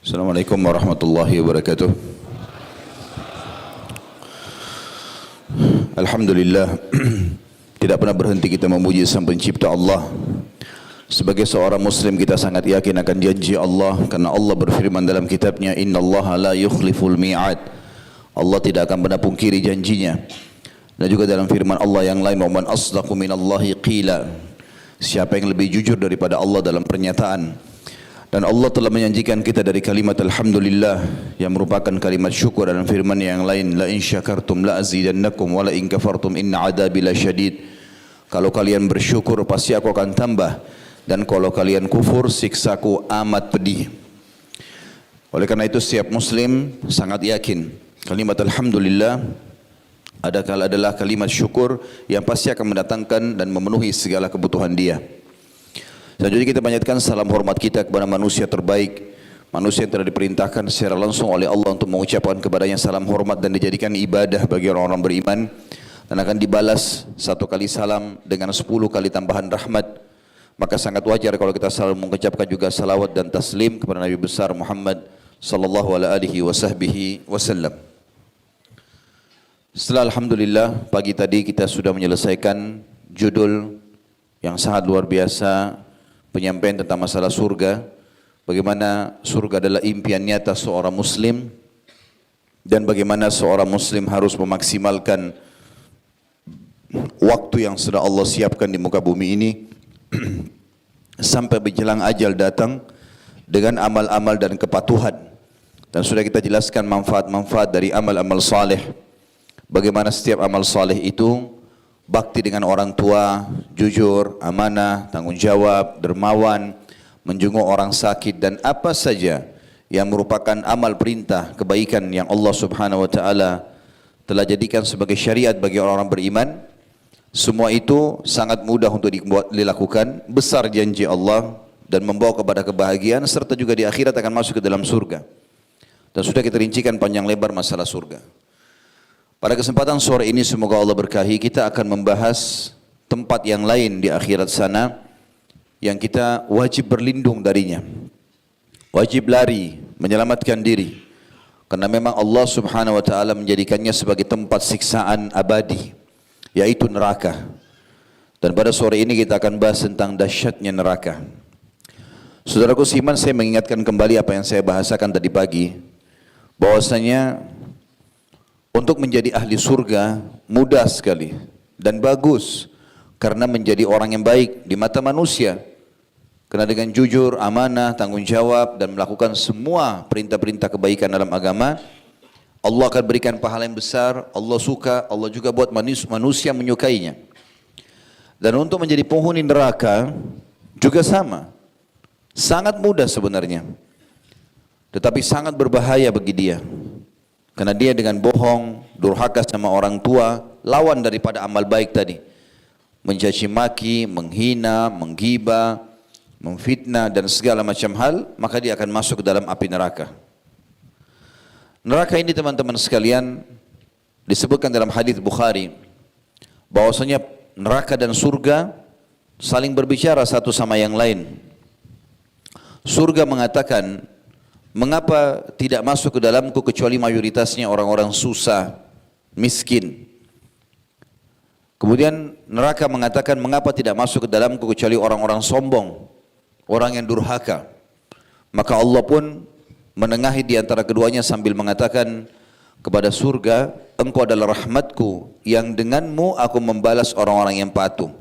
Assalamualaikum warahmatullahi wabarakatuh. Alhamdulillah, tidak pernah berhenti kita memuji Sang Pencipta Allah. Sebagai seorang muslim kita sangat yakin akan janji Allah, karena Allah berfirman dalam kitabnya, innallaha la yukhliful mi'ad. Allah tidak akan pernah pungkiri janjinya. Dan juga dalam firman Allah yang lain, wa man asdaqu minallahi qila. Siapa yang lebih jujur daripada Allah dalam pernyataan? Dan Allah telah menjanjikan kita dari kalimat Alhamdulillah yang merupakan kalimat syukur, dalam firman yang lain, la in syakartum la azidannakum wa la in kafartum inna adabi lasyadid. Kalau kalian bersyukur pasti aku akan tambah, dan kalau kalian kufur siksaku amat pedih. Oleh karena itu setiap muslim sangat yakin kalimat Alhamdulillah adalah kalimat syukur yang pasti akan mendatangkan dan memenuhi segala kebutuhan dia. Selanjutnya kita panjatkan salam hormat kita kepada manusia terbaik, manusia yang telah diperintahkan secara langsung oleh Allah untuk mengucapkan kepadanya salam hormat dan dijadikan ibadah bagi orang-orang beriman, dan akan dibalas 1 kali salam dengan 10 kali tambahan rahmat. Maka sangat wajar kalau kita selalu mengucapkan juga salawat dan taslim kepada Nabi besar Muhammad sallallahu alaihi wasallam. Setelah Alhamdulillah, pagi tadi kita sudah menyelesaikan judul yang sangat luar biasa, penyampaian tentang masalah surga, bagaimana surga adalah impian nyata seorang muslim, dan bagaimana seorang muslim harus memaksimalkan waktu yang sudah Allah siapkan di muka bumi ini sampai menjelang ajal datang dengan amal-amal dan kepatuhan. Dan sudah kita jelaskan manfaat-manfaat dari amal-amal saleh, bagaimana setiap amal saleh itu bakti dengan orang tua, jujur, amanah, tanggung jawab, dermawan, menjenguk orang sakit, dan apa saja yang merupakan amal perintah kebaikan yang Allah Subhanahu wa taala telah jadikan sebagai syariat bagi orang-orang beriman. Semua itu sangat mudah untuk dilakukan, besar janji Allah dan membawa kepada kebahagiaan, serta juga di akhirat akan masuk ke dalam surga. Dan sudah kita rincikan panjang lebar masalah surga. Pada kesempatan sore ini semoga Allah berkahi, kita akan membahas tempat yang lain di akhirat sana yang kita wajib berlindung darinya, wajib lari, menyelamatkan diri, karena memang Allah Subhanahu wa taala menjadikannya sebagai tempat siksaan abadi, yaitu neraka. Dan pada sore ini kita akan bahas tentang dahsyatnya neraka. Saudaraku seiman, saya mengingatkan kembali apa yang saya bahasakan tadi pagi, bahwasanya untuk menjadi ahli surga mudah sekali dan bagus, karena menjadi orang yang baik di mata manusia, karena dengan jujur, amanah, tanggung jawab dan melakukan semua perintah-perintah kebaikan dalam agama, Allah akan berikan pahala yang besar. Allah suka, Allah juga buat manusia menyukainya. Dan untuk menjadi penghuni neraka juga sama, sangat mudah sebenarnya, tetapi sangat berbahaya bagi dia. Karena dia dengan bohong, durhaka sama orang tua, lawan daripada amal baik tadi. Mencaci maki, menghina, menggibah, memfitnah dan segala macam hal, maka dia akan masuk ke dalam api neraka. Neraka ini teman-teman sekalian disebutkan dalam hadis Bukhari, bahwasanya neraka dan surga saling berbicara satu sama yang lain. Surga mengatakan, mengapa tidak masuk ke dalamku kecuali mayoritasnya orang-orang susah, miskin. Kemudian neraka mengatakan, mengapa tidak masuk ke dalamku kecuali orang-orang sombong, orang yang durhaka. Maka Allah pun menengahi di antara keduanya sambil mengatakan kepada surga, engkau adalah rahmatku yang denganmu aku membalas orang-orang yang patuh.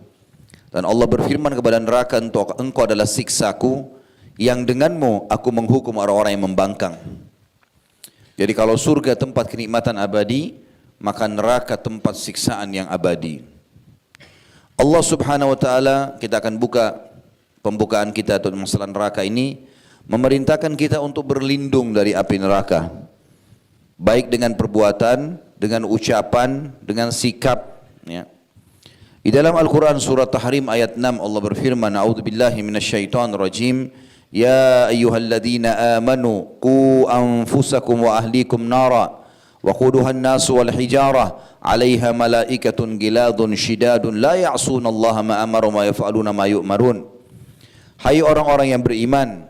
Dan Allah berfirman kepada neraka, engkau adalah siksaku yang denganmu aku menghukum orang-orang yang membangkang. Jadi kalau surga tempat kenikmatan abadi, maka neraka tempat siksaan yang abadi. Allah Subhanahu wa taala, kita akan buka pembukaan kita untuk masalah neraka ini, memerintahkan kita untuk berlindung dari api neraka, baik dengan perbuatan, dengan ucapan, dengan sikap, ya. Di dalam Al-Quran surat Tahrim ayat 6 Allah berfirman, a'udzubillahi minasyaitonir rajim, ya ayyuhalladzina amanu qu anfusakum wa ahlikum nara wa quduhan nasu wal hijarah 'alaiha malaikatun giladun shidadun la ya'sunallaha ma amara wa yaf'aluna ma yu'marun. Hai orang-orang yang beriman,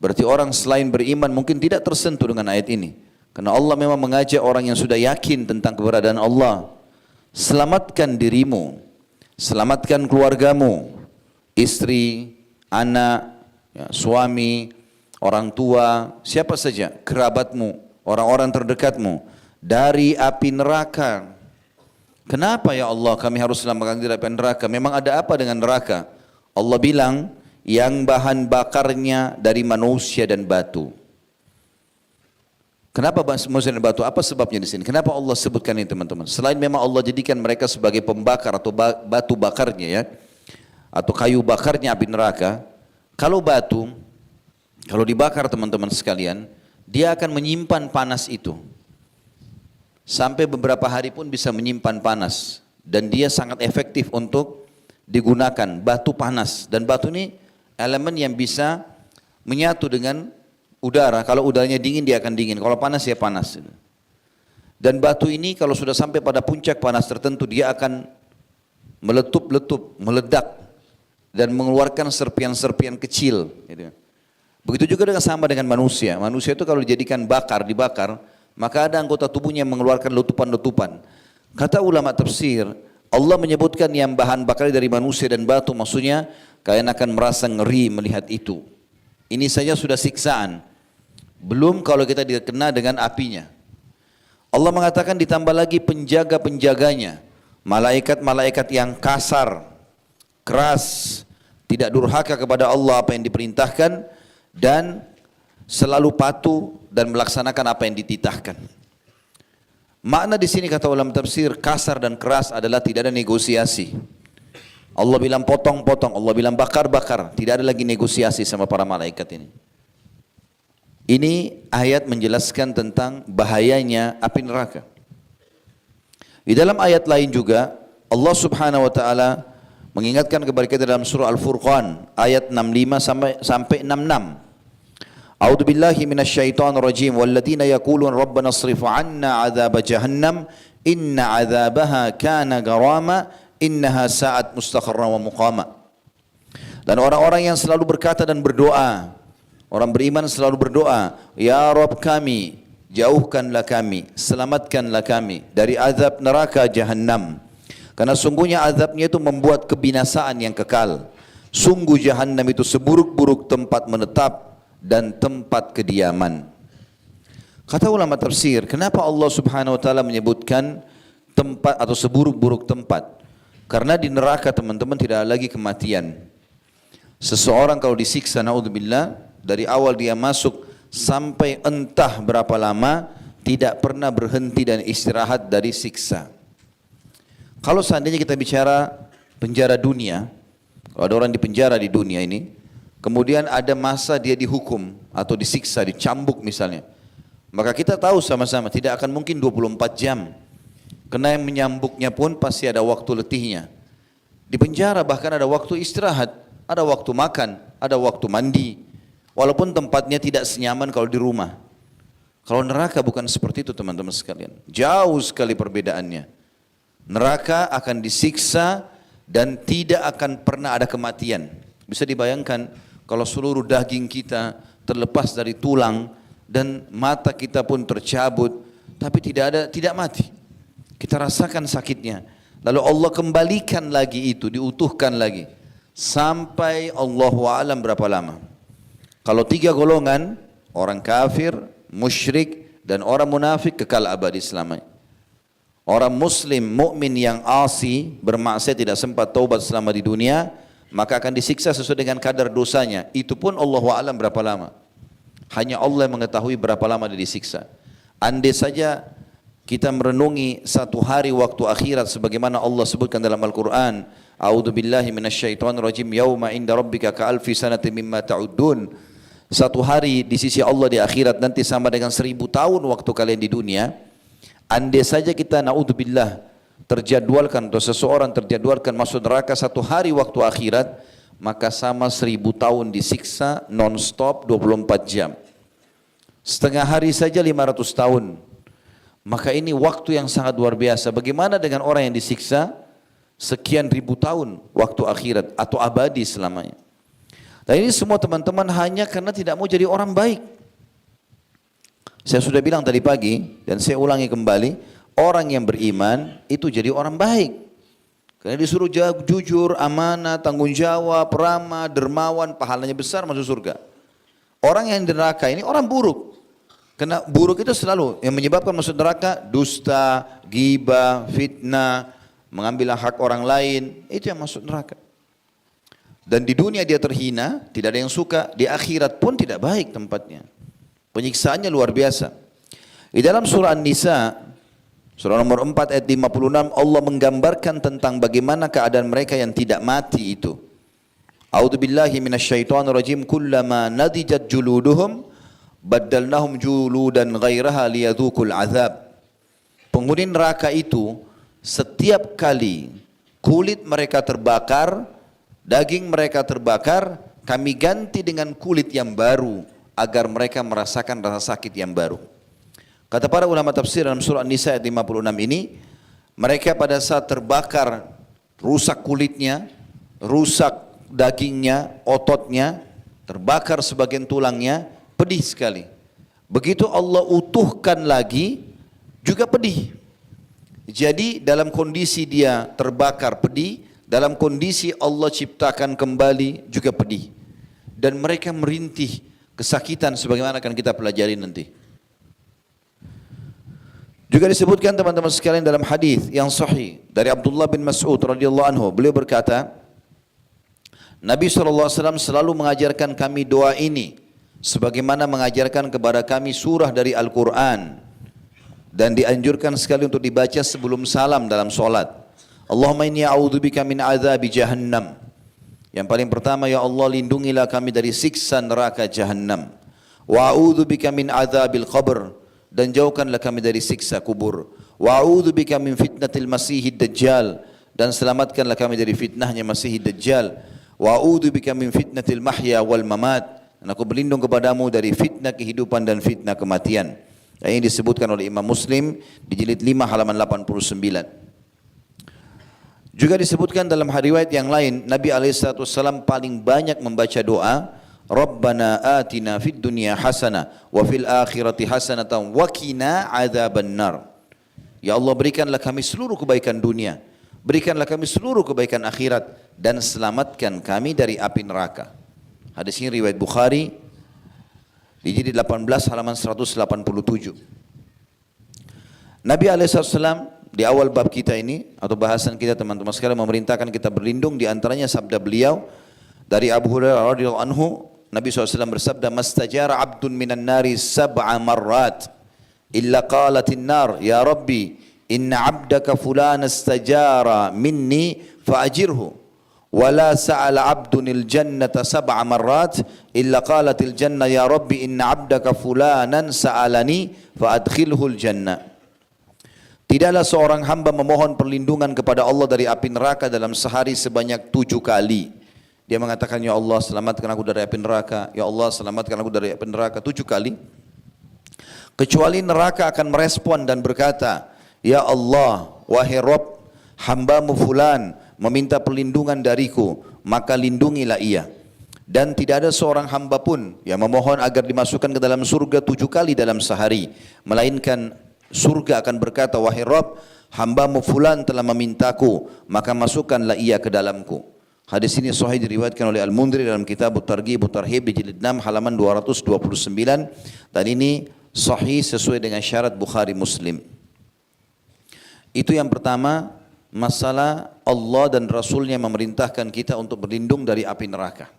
Berarti orang selain beriman mungkin tidak tersentuh dengan ayat ini. Karena Allah memang mengajak orang yang sudah yakin tentang keberadaan Allah. Selamatkan dirimu, selamatkan keluargamu, istri, anak, ya, suami, orang tua, siapa saja, kerabatmu, orang-orang terdekatmu dari api neraka. Kenapa ya Allah kami harus selamatkan dari api neraka? Memang ada apa dengan neraka? Allah bilang yang bahan bakarnya dari manusia dan batu. Kenapa manusia dan batu? Apa sebabnya di sini? Kenapa Allah sebutkan ini teman-teman? Selain memang Allah jadikan mereka sebagai pembakar atau batu bakarnya ya, atau kayu bakarnya api neraka. Kalau batu, kalau dibakar teman-teman sekalian, dia akan menyimpan panas itu. Sampai beberapa hari pun bisa menyimpan panas. Dan dia sangat efektif untuk digunakan, batu panas. Dan batu ini elemen yang bisa menyatu dengan udara. Kalau udaranya dingin dia akan dingin, kalau panas ya panas. Dan batu ini kalau sudah sampai pada puncak panas tertentu dia akan meletup-letup, meledak dan mengeluarkan serpian-serpian kecil. Begitu juga sama dengan manusia. Manusia itu kalau dijadikan dibakar, maka ada anggota tubuhnya yang mengeluarkan letupan-letupan. Kata ulama tafsir, Allah menyebutkan yang bahan bakar dari manusia dan batu, maksudnya kalian akan merasa ngeri melihat itu. Ini saja sudah siksaan. Belum kalau kita dikena dengan apinya. Allah mengatakan ditambah lagi penjaga-penjaganya. Malaikat-malaikat yang kasar, keras, tidak durhaka kepada Allah apa yang diperintahkan, dan selalu patuh dan melaksanakan apa yang dititahkan. Makna di sini kata ulama tafsir, kasar dan keras adalah tidak ada negosiasi. Allah bilang potong-potong, Allah bilang bakar-bakar, tidak ada lagi negosiasi sama para malaikat ini. Ini ayat menjelaskan tentang bahayanya api neraka. Di dalam ayat lain juga Allah Subhanahu wa taala mengingatkan kepada kita dalam surah Al-Furqan ayat 65 sampai 66. A'udzu billahi minasyaitonir rajim walladzina yaqulun rabbana shrif 'anna 'adzab jahannam inna 'adzabaha kana garama innaha sa'at mustaqarra wa muqama. Dan orang-orang yang selalu berkata dan berdoa, orang beriman selalu berdoa, ya Rabb kami, jauhkanlah kami, selamatkanlah kami dari azab neraka jahannam. Karena sungguhnya azabnya itu membuat kebinasaan yang kekal. Sungguh jahannam itu seburuk-buruk tempat menetap dan tempat kediaman. Kata ulama tafsir, kenapa Allah Subhanahu wa taala menyebutkan tempat atau seburuk-buruk tempat? Karena di neraka teman-teman tidak ada lagi kematian. Seseorang kalau disiksa, naudzubillah, dari awal dia masuk sampai entah berapa lama tidak pernah berhenti dan istirahat dari siksa. Kalau seandainya kita bicara penjara dunia, kalau ada orang di penjara di dunia ini, kemudian ada masa dia dihukum atau disiksa, dicambuk misalnya, maka kita tahu sama-sama tidak akan mungkin 24 jam. Karena yang menyambuknya pun pasti ada waktu letihnya. Di penjara bahkan ada waktu istirahat, ada waktu makan, ada waktu mandi. Walaupun tempatnya tidak senyaman kalau di rumah. Kalau neraka bukan seperti itu teman-teman sekalian. Jauh sekali perbedaannya. Neraka akan disiksa dan tidak akan pernah ada kematian. Bisa dibayangkan kalau seluruh daging kita terlepas dari tulang dan mata kita pun tercabut, tapi tidak mati. Kita rasakan sakitnya. Lalu Allah kembalikan lagi itu, diutuhkan lagi. Sampai Allahu a'lam berapa lama. Kalau 3 golongan, orang kafir, musyrik, dan orang munafik kekal abadi selamanya. Orang muslim, mukmin yang asi, bermaksiat tidak sempat taubat selama di dunia, maka akan disiksa sesuai dengan kadar dosanya. Itu pun Allahu a'lam berapa lama. Hanya Allah yang mengetahui berapa lama dia disiksa. Andai saja kita merenungi satu hari waktu akhirat sebagaimana Allah sebutkan dalam Al-Quran, A'udzu billahi minasyaitonir rajim, yauma inda rabbika ka'alfi sanatin mimma ta'uddun. Satu hari di sisi Allah di akhirat nanti sama dengan 1000 tahun waktu kalian di dunia. Andai saja kita naudzubillah terjadwalkan atau seseorang terjadwalkan masuk neraka satu hari waktu akhirat, maka sama 1000 tahun disiksa non-stop 24 jam. Setengah hari saja 500 tahun. Maka ini waktu yang sangat luar biasa. Bagaimana dengan orang yang disiksa sekian ribu tahun waktu akhirat atau abadi selamanya? Dan ini semua teman-teman hanya karena tidak mau jadi orang baik. Saya sudah bilang tadi pagi dan saya ulangi kembali, orang yang beriman itu jadi orang baik. Karena disuruh jujur, amanah, tanggung jawab, ramah, dermawan, pahalanya besar masuk surga. Orang yang di neraka ini orang buruk. Karena buruk itu selalu yang menyebabkan masuk neraka dusta, ghibah, fitnah, mengambil hak orang lain, itu yang masuk neraka. Dan di dunia dia terhina, tidak ada yang suka, di akhirat pun tidak baik tempatnya. Penyiksaannya luar biasa. Di dalam surah An-Nisa, surah nomor 4 ayat 56, Allah menggambarkan tentang bagaimana keadaan mereka yang tidak mati itu. A'udzubillahi minasyaitonirrajim, kullama nadijat juluduhum baddalnahum juludan ghairaha liyadzuqul azab. Penghuni neraka itu setiap kali kulit mereka terbakar, daging mereka terbakar, kami ganti dengan kulit yang baru agar mereka merasakan rasa sakit yang baru. Kata para ulama tafsir dalam surah An-Nisa ayat 56 ini, mereka pada saat terbakar rusak kulitnya, rusak dagingnya, ototnya, terbakar sebagian tulangnya, pedih sekali. Begitu Allah utuhkan lagi, juga pedih. Jadi dalam kondisi dia terbakar pedih, dalam kondisi Allah ciptakan kembali juga pedih. Dan mereka merintih kesakitan sebagaimana akan kita pelajari nanti. Juga disebutkan teman-teman sekalian dalam hadis yang sahih dari Abdullah bin Mas'ud radhiyallahu anhu, beliau berkata, Nabi SAW selalu mengajarkan kami doa ini sebagaimana mengajarkan kepada kami surah dari Al-Quran, dan dianjurkan sekali untuk dibaca sebelum salam dalam solat. Allahumma inni a'udzubika min azabi jahannam. Yang paling pertama, ya Allah lindungilah kami dari siksa neraka jahannam. Wa a'udzubika min azabil qabr, dan jauhkanlah kami dari siksa kubur. Wa a'udzubika min fitnatil masihid dajjal, dan selamatkanlah kami dari fitnahnya masihid dajjal. Wa a'udzubika min fitnatil mahya wal mamat, dan aku berlindung kepadamu dari fitnah kehidupan dan fitnah kematian. Ini disebutkan oleh Imam Muslim di jilid 5 halaman 89. Juga disebutkan dalam riwayat yang lain, Nabi SAW paling banyak membaca doa, Rabbana atina fid dunya hasanah wa fil akhirati hasanatan wa qina adzabannar. Ya Allah, berikanlah kami seluruh kebaikan dunia, berikanlah kami seluruh kebaikan akhirat, dan selamatkan kami dari api neraka. Hadis ini riwayat Bukhari di jilid 18 halaman 187. Nabi SAW di awal bab kita ini atau bahasan kita teman-teman sekalian memerintahkan kita berlindung, di antaranya sabda beliau dari Abu Hurairah radhiyallahu anhu, Nabi SAW bersabda, mastajara abdun minan nari sab'a marrat illa qalatin nar ya Rabbi inna abdaka fulan istajara minni fa'ajirhu. ولا سأل عبد الجنة 7 مرات إلا قالت الجنة يا ربي إن عبدك فلانا سألني فأدخله الجنة. Tidaklah seorang hamba memohon perlindungan kepada Allah dari api neraka dalam sehari sebanyak 7 kali. Dia mengatakan, ya Allah selamatkan aku dari api neraka, ya Allah selamatkan aku dari api neraka 7 kali. Kecuali neraka akan merespon dan berkata, ya Allah, wahai Rabb, hambamu fulan meminta perlindungan dariku, maka lindungilah ia. Dan tidak ada seorang hamba pun yang memohon agar dimasukkan ke dalam surga 7 kali dalam sehari, melainkan surga akan berkata, wahai Rabb, hambamu fulan telah memintaku, maka masukkanlah ia ke dalamku. Hadis ini sahih diriwayatkan oleh Al-Mundhiri dalam kitab At-Targhib At-Tarhib di jilid 6 halaman 229, dan ini sahih sesuai dengan syarat Bukhari Muslim. Itu yang pertama, masalah Allah dan Rasulnya memerintahkan kita untuk berlindung dari api neraka.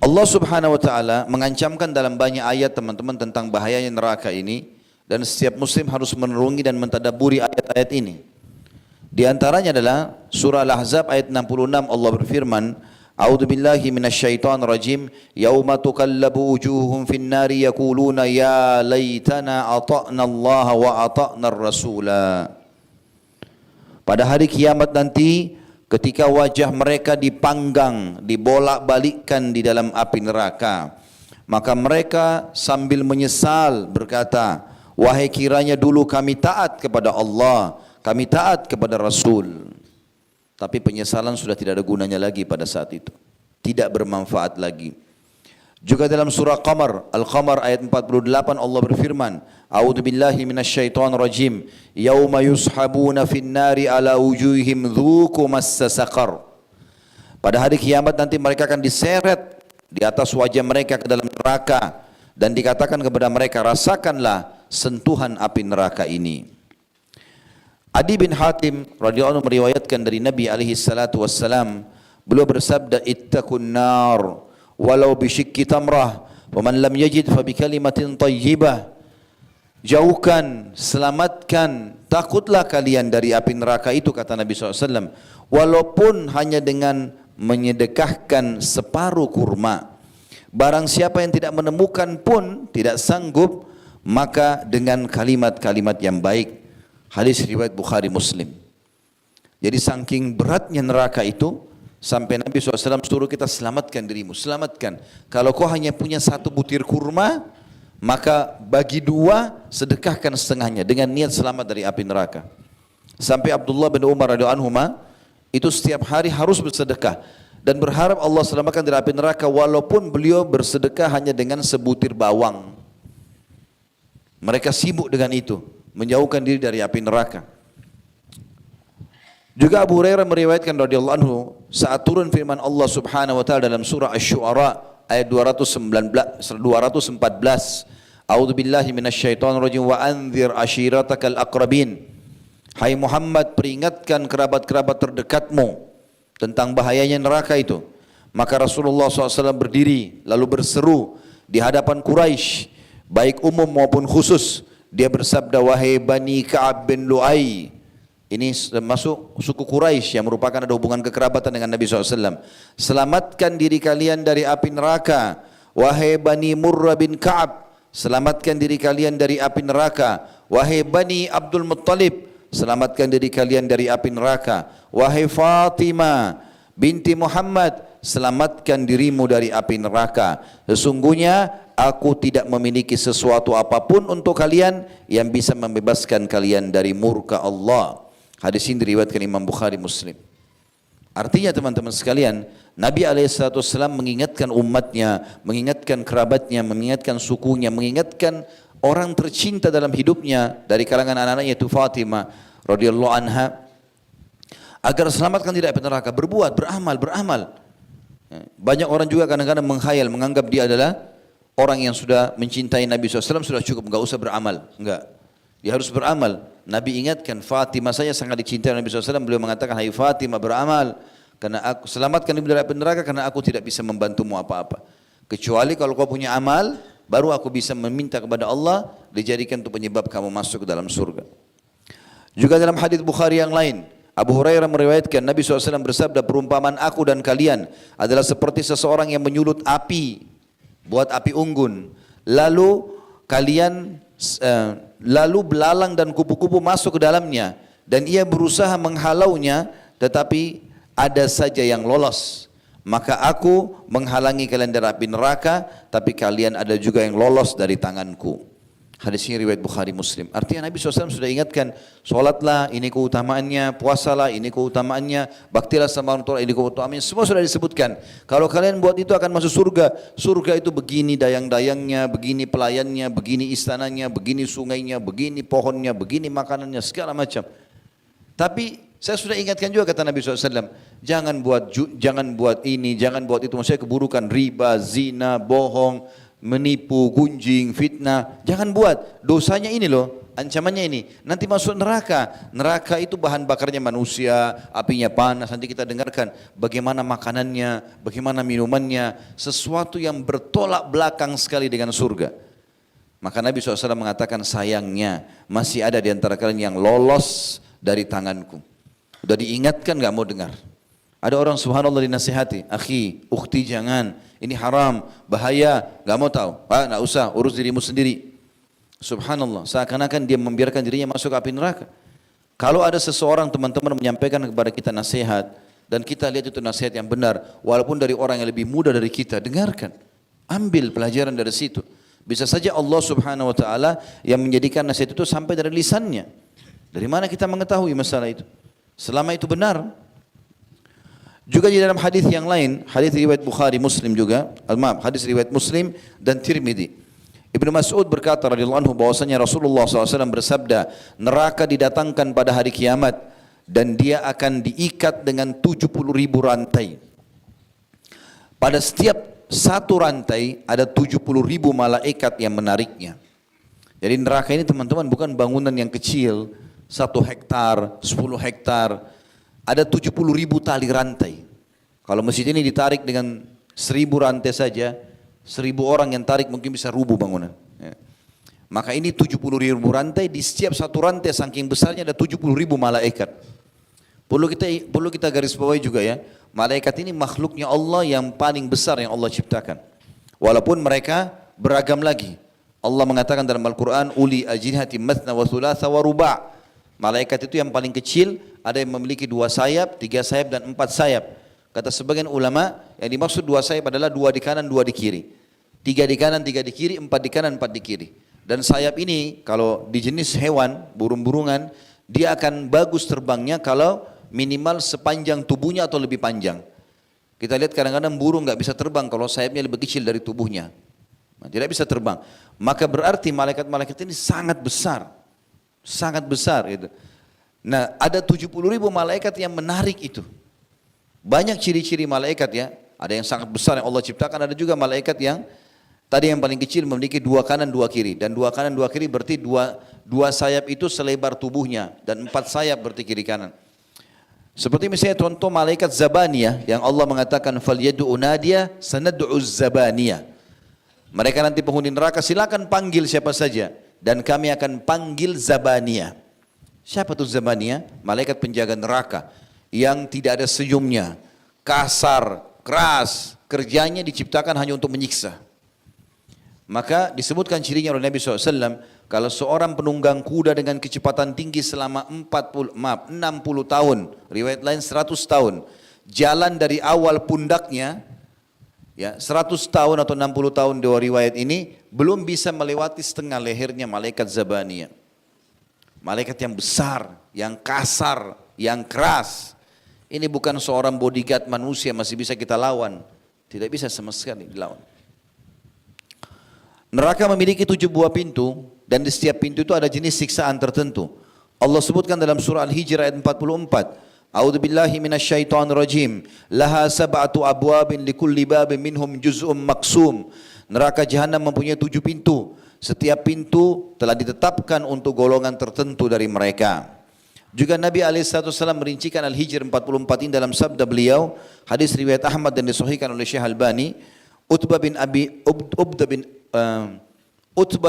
Allah Subhanahu wa ta'ala mengancamkan dalam banyak ayat teman-teman tentang bahayanya neraka ini, dan setiap muslim harus merenungi dan mentadabburi ayat-ayat ini. Di antaranya adalah surah Al-Ahzab ayat 66, Allah berfirman, A'udzu billahi minasyaitonir rajim, yauma tuqallabu wujuhum fin nari yaquluna ya laitana ata'na Allah wa ata'na ar-rasula. Pada hari kiamat nanti, ketika wajah mereka dipanggang, dibolak-balikkan di dalam api neraka, maka mereka sambil menyesal berkata, wahai kiranya dulu kami taat kepada Allah, kami taat kepada Rasul. Tapi penyesalan sudah tidak ada gunanya lagi pada saat itu. tidak bermanfaat lagi. Juga dalam surah Qamar, Al-Qamar ayat 48 Allah berfirman, A'udzu billahi minasyaitonir rajim, yauma yushabuna fin nari ala wujuhihim dzuqu massa saqar. Pada hari kiamat nanti mereka akan diseret di atas wajah mereka ke dalam neraka dan dikatakan kepada mereka, rasakanlah sentuhan api neraka ini. Adi bin Hatim radhiyallahu anhu meriwayatkan dari Nabi alaihi salatu wassalam, beliau bersabda, ittaqun nar walau bisyikki tamrah wa man lam yajid fa bi kalimatin thayyibah. Jauhkan, selamatkan, takutlah kalian dari api neraka itu, kata Nabi SAW, walaupun hanya dengan menyedekahkan separuh kurma. Barang siapa yang tidak menemukan pun tidak sanggup, maka dengan kalimat-kalimat yang baik. Hadis riwayat Bukhari Muslim. Jadi saking beratnya neraka itu, sampai Nabi SAW suruh kita selamatkan dirimu, selamatkan. Kalau kau hanya punya satu butir kurma, maka bagi dua, sedekahkan setengahnya dengan niat selamat dari api neraka. Sampai Abdullah bin Umar radhiyallahu anhu itu setiap hari harus bersedekah dan berharap Allah selamatkan dari api neraka, walaupun beliau bersedekah hanya dengan sebutir bawang. Mereka sibuk dengan itu, menjauhkan diri dari api neraka. Juga Abu Hurairah meriwayatkan radhiyallahu anhu, saat turun firman Allah Subhanahu wa taala dalam surah Asy-Syu'ara ayat 214, A'udzu billahi minasyaitonir rajim wa anzir ashiratakal aqrabin. Hai Muhammad, peringatkan kerabat-kerabat terdekatmu tentang bahayanya neraka itu. Maka Rasulullah SAW berdiri lalu berseru di hadapan Quraisy, baik umum maupun khusus. Dia bersabda, wahai Bani Ka'ab bin Lu'ay. Ini masuk suku Quraisy yang merupakan ada hubungan kekerabatan dengan Nabi SAW. Selamatkan diri kalian dari api neraka. Wahai Bani Murrah bin Ka'ab, selamatkan diri kalian dari api neraka. Wahai Bani Abdul Muttalib, selamatkan diri kalian dari api neraka. Wahai Fatimah binti Muhammad, selamatkan dirimu dari api neraka. Sesungguhnya aku tidak memiliki sesuatu apapun untuk kalian yang bisa membebaskan kalian dari murka Allah. Hadis ini diriwayatkan Imam Bukhari Muslim. Artinya teman-teman sekalian, Nabi SAW mengingatkan umatnya, mengingatkan kerabatnya, mengingatkan sukunya, mengingatkan orang tercinta dalam hidupnya dari kalangan anak-anaknya, yaitu Fatimah radhiyallahu anha, agar selamatkan diri dari neraka, berbuat, beramal. Banyak orang juga kadang-kadang menghayal, menganggap dia adalah orang yang sudah mencintai Nabi SAW, sudah cukup, enggak usah beramal. Enggak, dia harus beramal. Nabi ingatkan, Fatimah saya sangat dicintai Nabi SAW, beliau mengatakan, hai Fatimah, beramal, karena aku selamatkan diri dari neraka, karena aku tidak bisa membantumu apa-apa. Kecuali kalau kau punya amal, baru aku bisa meminta kepada Allah, dijadikan untuk penyebab kamu masuk ke dalam surga. Juga dalam hadis Bukhari yang lain, Abu Hurairah meriwayatkan, Nabi SAW bersabda, perumpamaan aku dan kalian adalah seperti seseorang yang menyulut api, buat api unggun. Lalu belalang dan kupu-kupu masuk ke dalamnya dan ia berusaha menghalaunya, tetapi ada saja yang lolos. Maka aku menghalangi kalian dari api neraka, tapi kalian ada juga yang lolos dari tanganku. Hadis ini riwayat Bukhari Muslim. Artinya Nabi SAW sudah ingatkan, solatlah, ini keutamaannya, puasalah, ini keutamaannya, baktilah sama orang tua, ini keutamaannya, semua sudah disebutkan. Kalau kalian buat itu akan masuk surga. Surga itu begini dayang-dayangnya, begini pelayannya, begini istananya, begini sungainya, begini pohonnya, begini makanannya, segala macam. Tapi saya sudah ingatkan juga, kata Nabi SAW, jangan buat ini, jangan buat itu. Maksudnya keburukan, riba, zina, bohong, menipu, gunjing, fitnah, jangan buat. Dosanya ini loh, ancamannya ini, nanti masuk neraka. Neraka itu bahan bakarnya manusia, apinya panas. Nanti kita dengarkan bagaimana makanannya, bagaimana minumannya, sesuatu yang bertolak belakang sekali dengan surga. Maka Nabi SAW mengatakan, sayangnya masih ada di antara kalian yang lolos dari tanganku. Udah diingatkan gak mau dengar. Ada orang subhanallah dinasihati, akhi, ukhti jangan, ini haram, bahaya, gak mau tahu. Gak usah, urus dirimu sendiri. Subhanallah, seakan-akan dia membiarkan dirinya masuk api neraka. Kalau ada seseorang teman-teman menyampaikan kepada kita nasihat, dan kita lihat itu nasihat yang benar, walaupun dari orang yang lebih muda dari kita, dengarkan. Ambil pelajaran dari situ. Bisa saja Allah Subhanahu wa ta'ala yang menjadikan nasihat itu sampai dari lisannya. Dari mana kita mengetahui masalah itu? Selama itu benar. Juga di dalam hadis yang lain, hadis riwayat Bukhari Muslim juga, hadis riwayat Muslim dan Tirmidzi. Ibnu Mas'ud berkata radhiyallahu anhu bahwasanya Rasulullah SAW bersabda, neraka didatangkan pada hari kiamat dan dia akan diikat dengan 70.000 rantai. Pada setiap satu rantai ada 70.000 malaikat yang menariknya. Jadi neraka ini teman-teman bukan bangunan yang kecil, 1 hektar, 10 hektar. Ada 70.000 tali rantai. Kalau masjid ini ditarik dengan 1.000 rantai saja, 1.000 orang yang tarik mungkin bisa rubuh bangunan. Ya. Maka ini 70.000 rantai, di setiap satu rantai saking besarnya ada 70.000 malaikat. Perlu kita garis bawahi juga ya, malaikat ini makhluknya Allah yang paling besar yang Allah ciptakan. Walaupun mereka beragam lagi. Allah mengatakan dalam Al-Quran, uli ajnihati mathna wa thulatha wa ruba'. Malaikat itu yang paling kecil, ada yang memiliki 2 sayap, 3 sayap dan 4 sayap. Kata sebagian ulama, yang dimaksud 2 sayap adalah 2 di kanan, 2 di kiri. 3 di kanan, 3 di kiri, 4 di kanan, 4 di kiri. Dan sayap ini kalau di jenis hewan, burung-burungan, dia akan bagus terbangnya kalau minimal sepanjang tubuhnya atau lebih panjang. Kita lihat kadang-kadang burung nggak bisa terbang kalau sayapnya lebih kecil dari tubuhnya. Nah, tidak bisa terbang. Maka berarti malaikat-malaikat ini sangat besar. Sangat besar itu. Nah, ada 70.000 malaikat yang menarik itu. Banyak ciri-ciri malaikat ya. Ada yang sangat besar yang Allah ciptakan, ada juga malaikat yang tadi yang paling kecil memiliki 2 kanan 2 kiri, dan 2 kanan 2 kiri berarti dua sayap itu selebar tubuhnya, dan 4 sayap berarti kiri kanan. Seperti misalnya contoh malaikat Zabaniyah yang Allah mengatakan falyad'u nadiya sanad'u Zabaniyah. Mereka nanti penghuni neraka silakan panggil siapa saja, dan kami akan panggil Zabaniyah. Siapa tuh Zabaniyah? Malaikat penjaga neraka yang tidak ada senyumnya, kasar, keras, kerjanya diciptakan hanya untuk menyiksa. Maka disebutkan cirinya oleh Nabi SAW, kalau seorang penunggang kuda dengan kecepatan tinggi selama 60 tahun, riwayat lain 100 tahun, jalan dari awal pundaknya, ya 100 tahun atau 60 tahun dua riwayat ini, belum bisa melewati setengah lehernya malaikat Zabaniyah. Malaikat yang besar, yang kasar, yang keras. Ini bukan seorang bodyguard manusia masih bisa kita lawan. Tidak bisa sama sekali dilawan. Neraka memiliki 7 buah pintu, dan di setiap pintu itu ada jenis siksaan tertentu. Allah sebutkan dalam surah Al-Hijr ayat 44. A'udzu billahi minasyaitonir rajim. Laha sab'atu abwabin likulli babin minhum juz'um maqsum. Neraka jahanam mempunyai 7 pintu. Setiap pintu telah ditetapkan untuk golongan tertentu dari mereka. Juga Nabi SAW merincikan Al-Hijr 44 ini dalam sabda beliau, hadis riwayat Ahmad dan disahihkan oleh Syekh Albani, Utbah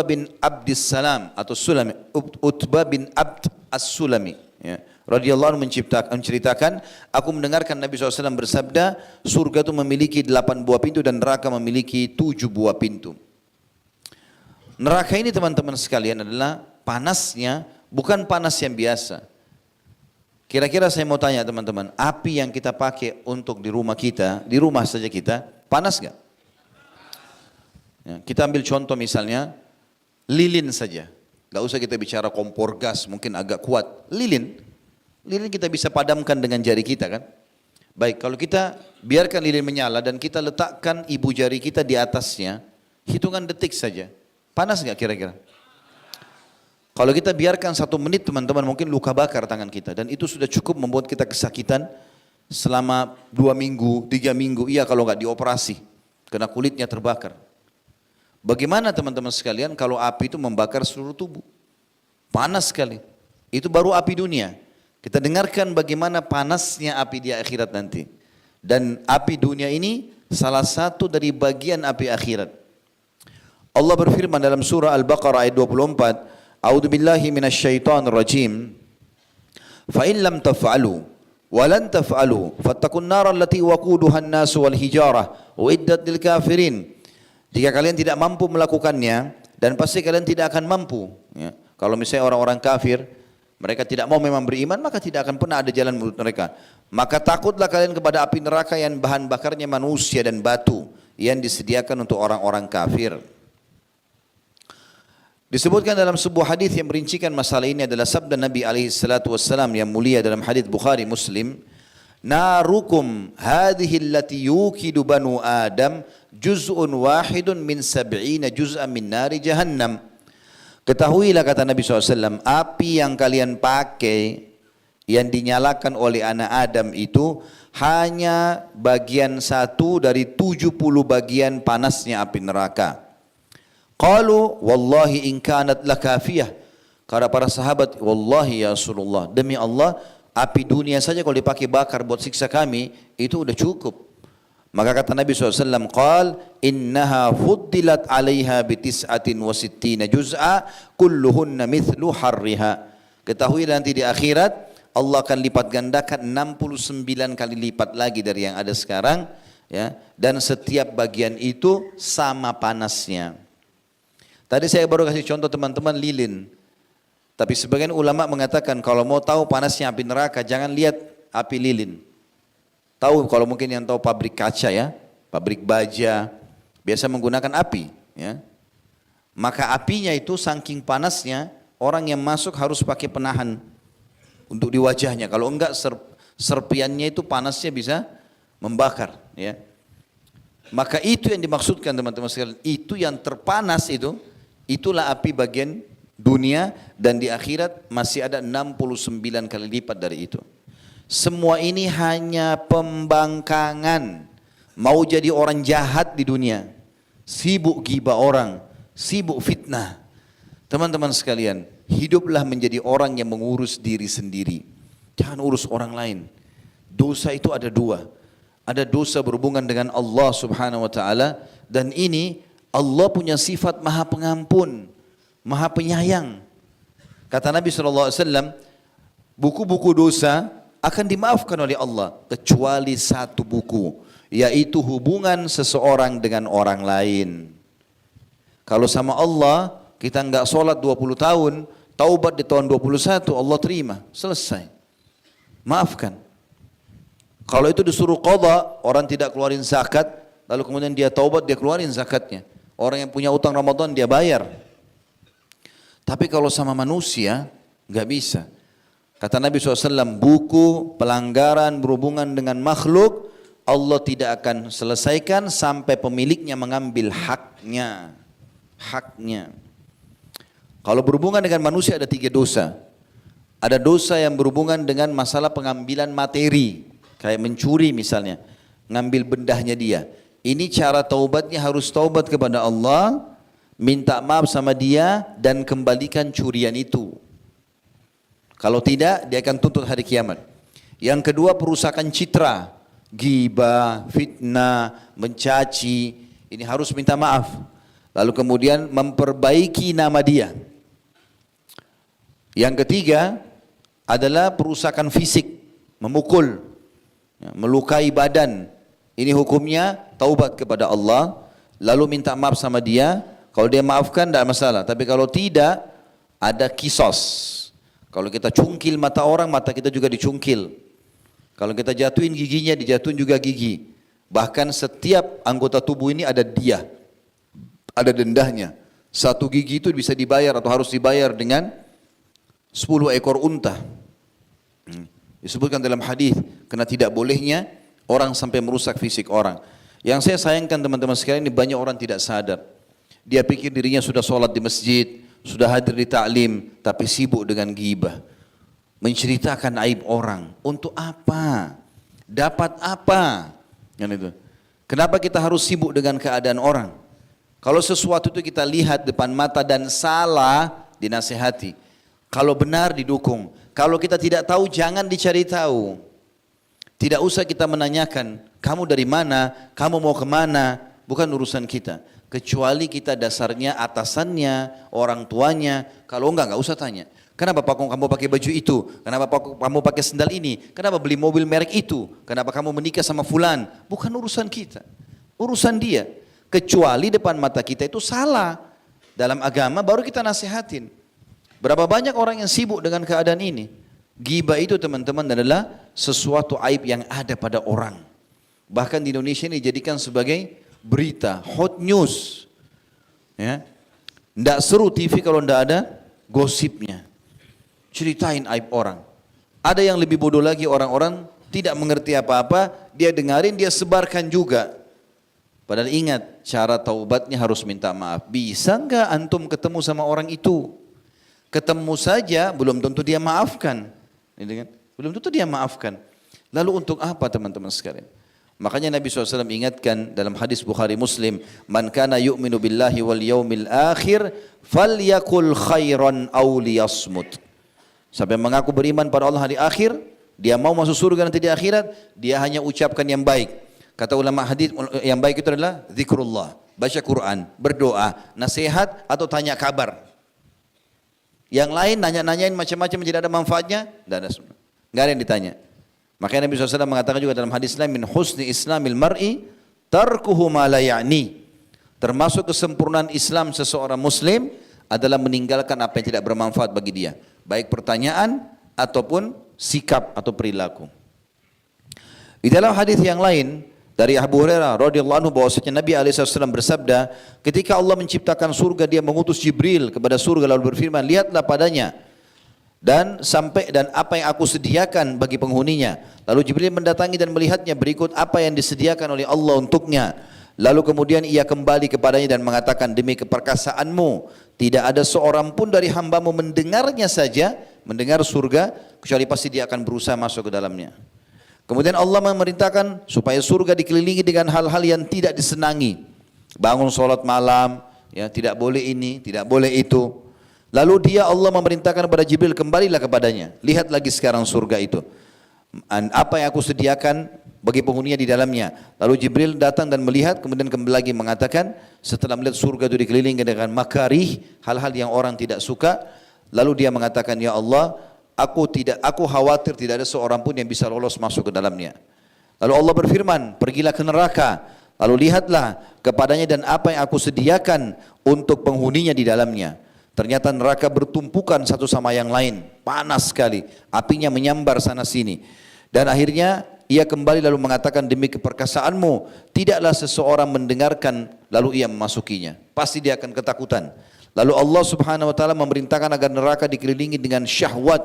bin Abdis Salam atau Sulami, Utbah bin Abd As-Sulami, ya, radhiyallahu anhu menceritakan, aku mendengarkan Nabi SAW bersabda, surga itu memiliki 8 buah pintu dan neraka memiliki 7 buah pintu. Neraka ini teman-teman sekalian adalah panasnya bukan panas yang biasa. Kira-kira saya mau tanya teman-teman, api yang kita pakai untuk di rumah kita, di rumah saja kita, panas gak? Ya, kita ambil contoh misalnya, lilin saja. Gak usah kita bicara kompor gas, mungkin agak kuat. Lilin kita bisa padamkan dengan jari kita kan. Baik, kalau kita biarkan lilin menyala dan kita letakkan ibu jari kita di atasnya, hitungan detik saja. Panas gak kira-kira? Kalau kita biarkan 1 menit teman-teman mungkin luka bakar tangan kita. Dan itu sudah cukup membuat kita kesakitan selama 2 minggu, 3 minggu. Iya kalau gak dioperasi, karena kulitnya terbakar. Bagaimana teman-teman sekalian kalau api itu membakar seluruh tubuh? Panas sekali. Itu baru api dunia. Kita dengarkan bagaimana panasnya api di akhirat nanti. Dan api dunia ini salah satu dari bagian api akhirat. Allah berfirman dalam surah Al-Baqarah ayat 24, A'udzu billahi minasyaitonir rajim. Fa in lam taf'alu wa lan taf'alu fattaqun nar allati waquduha an-nas wal hijarah uiddat lil kafirin. Jika kalian tidak mampu melakukannya, dan pasti kalian tidak akan mampu. Ya. Kalau misalnya orang-orang kafir, mereka tidak mau memang beriman, maka tidak akan pernah ada jalan menurut mereka. Maka takutlah kalian kepada api neraka yang bahan bakarnya manusia dan batu, yang disediakan untuk orang-orang kafir. Disebutkan dalam sebuah hadis yang merincikan masalah ini adalah sabda Nabi SAW yang mulia dalam hadis Bukhari Muslim. narukum hadhihi allati yukidu banu Adam juz'un wahidun min sab'ina juz'an min nari jahannam. Ketahuilah kata Nabi SAW, api yang kalian pakai, yang dinyalakan oleh anak Adam itu hanya bagian 1 dari 70 bagian panasnya api neraka. Qalu wallahi in kanat lakafiyah. Kata para sahabat, wallahi ya Rasulullah, demi Allah, api dunia saja kalau dipakai bakar buat siksa kami, itu udah cukup. Maka kata Nabi SAW, qal innaha fuddilat alaiha bitis'atin wa sittina juz'a kulluhunna mithlu harriha. Ketahui nanti di akhirat Allah akan lipat gandakan 69 kali lipat lagi dari yang ada sekarang, ya, dan setiap bagian itu sama panasnya. Tadi saya baru kasih contoh teman-teman lilin. Tapi sebagian ulama mengatakan kalau mau tahu panasnya api neraka jangan lihat api lilin. Tahu kalau mungkin yang tahu pabrik kaca ya, pabrik baja, biasa menggunakan api. Ya. Maka apinya itu saking panasnya orang yang masuk harus pakai penahan untuk di wajahnya. Kalau enggak serpiannya itu panasnya bisa membakar. Ya. Maka itu yang dimaksudkan teman-teman sekalian. Itu yang terpanas itu, itulah api bagian dunia dan di akhirat masih ada 69 kali lipat dari itu. Semua ini hanya pembangkangan. Mau jadi orang jahat di dunia. Sibuk gibah orang, sibuk fitnah. Teman-teman sekalian, hiduplah menjadi orang yang mengurus diri sendiri. Jangan urus orang lain. Dosa itu ada 2. Ada dosa berhubungan dengan Allah Subhanahu wa taala dan ini Allah punya sifat Maha Pengampun, Maha Penyayang. Kata Nabi SAW, buku-buku dosa akan dimaafkan oleh Allah kecuali 1 buku, yaitu hubungan seseorang dengan orang lain. Kalau sama Allah kita enggak sholat 20 tahun, taubat di tahun 21 Allah terima, selesai. Maafkan. Kalau itu disuruh qadha, orang tidak keluarin zakat, lalu kemudian dia taubat, dia keluarin zakatnya. Orang yang punya utang Ramadan dia bayar. Tapi kalau sama manusia, enggak bisa. Kata Nabi SAW, buku pelanggaran berhubungan dengan makhluk, Allah tidak akan selesaikan sampai pemiliknya mengambil haknya. Haknya. Kalau berhubungan dengan manusia ada 3 dosa. Ada dosa yang berhubungan dengan masalah pengambilan materi. Kayak mencuri misalnya. Ngambil bendahnya dia. Ini cara taubatnya harus taubat kepada Allah. Minta maaf sama dia dan kembalikan curian itu. Kalau tidak, dia akan tuntut hari kiamat. Yang kedua, perusakan citra. Ghibah, fitnah, mencaci. Ini harus minta maaf. Lalu kemudian memperbaiki nama dia. Yang ketiga adalah perusakan fisik. Memukul, melukai badan. Ini hukumnya taubat kepada Allah. Lalu minta maaf sama dia. Kalau dia maafkan tidak masalah. Tapi kalau tidak, ada kisos. Kalau kita cungkil mata orang, mata kita juga dicungkil. Kalau kita jatuhin giginya, dijatuhin juga gigi. Bahkan setiap anggota tubuh ini ada dia. Ada dendahnya. 1 gigi itu bisa dibayar atau harus dibayar dengan 10 ekor unta. Disebutkan dalam hadis karena tidak bolehnya orang sampai merusak fisik orang. Yang saya sayangkan teman-teman sekalian, ini banyak orang tidak sadar. Dia pikir dirinya sudah sholat di masjid, sudah hadir di taklim, tapi sibuk dengan ghibah. Menceritakan aib orang. Untuk apa? Dapat apa? Kenapa kita harus sibuk dengan keadaan orang? Kalau sesuatu itu kita lihat depan mata dan salah, dinasihati. Kalau benar didukung. Kalau kita tidak tahu, jangan dicari tahu. Tidak usah kita menanyakan, kamu dari mana, kamu mau kemana, bukan urusan kita. Kecuali kita dasarnya atasannya, orang tuanya, kalau enggak usah tanya. Kenapa kamu pakai baju itu? Kenapa kamu pakai sendal ini? Kenapa beli mobil merek itu? Kenapa kamu menikah sama fulan? Bukan urusan kita, urusan dia. Kecuali depan mata kita itu salah. Dalam agama baru kita nasihatin. Berapa banyak orang yang sibuk dengan keadaan ini? Ghibah itu teman-teman adalah sesuatu aib yang ada pada orang. Bahkan di Indonesia ini dijadikan sebagai berita, hot news. Ya. Tidak seru TV kalau tidak ada gosipnya. Ceritain aib orang. Ada yang lebih bodoh lagi orang-orang tidak mengerti apa-apa, dia dengarin, dia sebarkan juga. Padahal ingat, cara taubatnya harus minta maaf. Bisa enggak antum ketemu sama orang itu? Ketemu saja, belum tentu dia maafkan. Belum tentu dia maafkan. Lalu untuk apa teman-teman sekalian? Makanya Nabi SAW ingatkan dalam hadis Bukhari Muslim, Man kana yu'minu billahi wal yaumil akhir, falyakul khairan aw liyasmut. Sampai mengaku beriman pada Allah hari akhir, dia mau masuk surga nanti di akhirat, dia hanya ucapkan yang baik. Kata ulama hadis, yang baik itu adalah zikrullah, baca Quran, berdoa, nasihat atau tanya kabar. Yang lain nanya-nanyain macam-macam tidak ada manfaatnya, tidak ada yang ditanya. Makanya Nabi SAW mengatakan juga dalam hadis lain, min husni islamil mar'i tarkuhu ma la ya'ni. Termasuk kesempurnaan Islam seseorang muslim adalah meninggalkan apa yang tidak bermanfaat bagi dia, baik pertanyaan ataupun sikap atau perilaku. Di dalam hadis yang lain dari Abu Hurairah radhiyallahu anhu bahwasanya Nabi SAW bersabda, ketika Allah menciptakan surga, dia mengutus Jibril kepada surga lalu berfirman, lihatlah padanya dan apa yang aku sediakan bagi penghuninya. Lalu Jibril mendatangi dan melihatnya, berikut apa yang disediakan oleh Allah untuknya. Lalu kemudian ia kembali kepadanya dan mengatakan, demi keperkasaanmu tidak ada seorang pun dari hambamu mendengarnya saja, mendengar surga, kecuali pasti dia akan berusaha masuk ke dalamnya. Kemudian Allah memerintahkan supaya surga dikelilingi dengan hal-hal yang tidak disenangi. Bangun sholat malam, ya tidak boleh ini, tidak boleh itu. Lalu Allah memerintahkan kepada Jibril, kembalilah kepadanya. Lihat lagi sekarang surga itu. Apa yang aku sediakan bagi penghuninya di dalamnya. Lalu Jibril datang dan melihat, kemudian kembali lagi mengatakan, setelah melihat surga itu dikelilingi dengan makarih, hal-hal yang orang tidak suka. Lalu dia mengatakan, ya Allah, aku khawatir tidak ada seorang pun yang bisa lolos masuk ke dalamnya. Lalu Allah berfirman, pergilah ke neraka, lalu lihatlah kepadanya dan apa yang aku sediakan untuk penghuninya di dalamnya. Ternyata neraka bertumpukan satu sama yang lain, panas sekali, apinya menyambar sana sini. Dan akhirnya ia kembali lalu mengatakan, demi keperkasaanmu tidaklah seseorang mendengarkan lalu ia memasukinya, pasti dia akan ketakutan. Lalu Allah Subhanahu wa taala memerintahkan agar neraka dikelilingi dengan syahwat,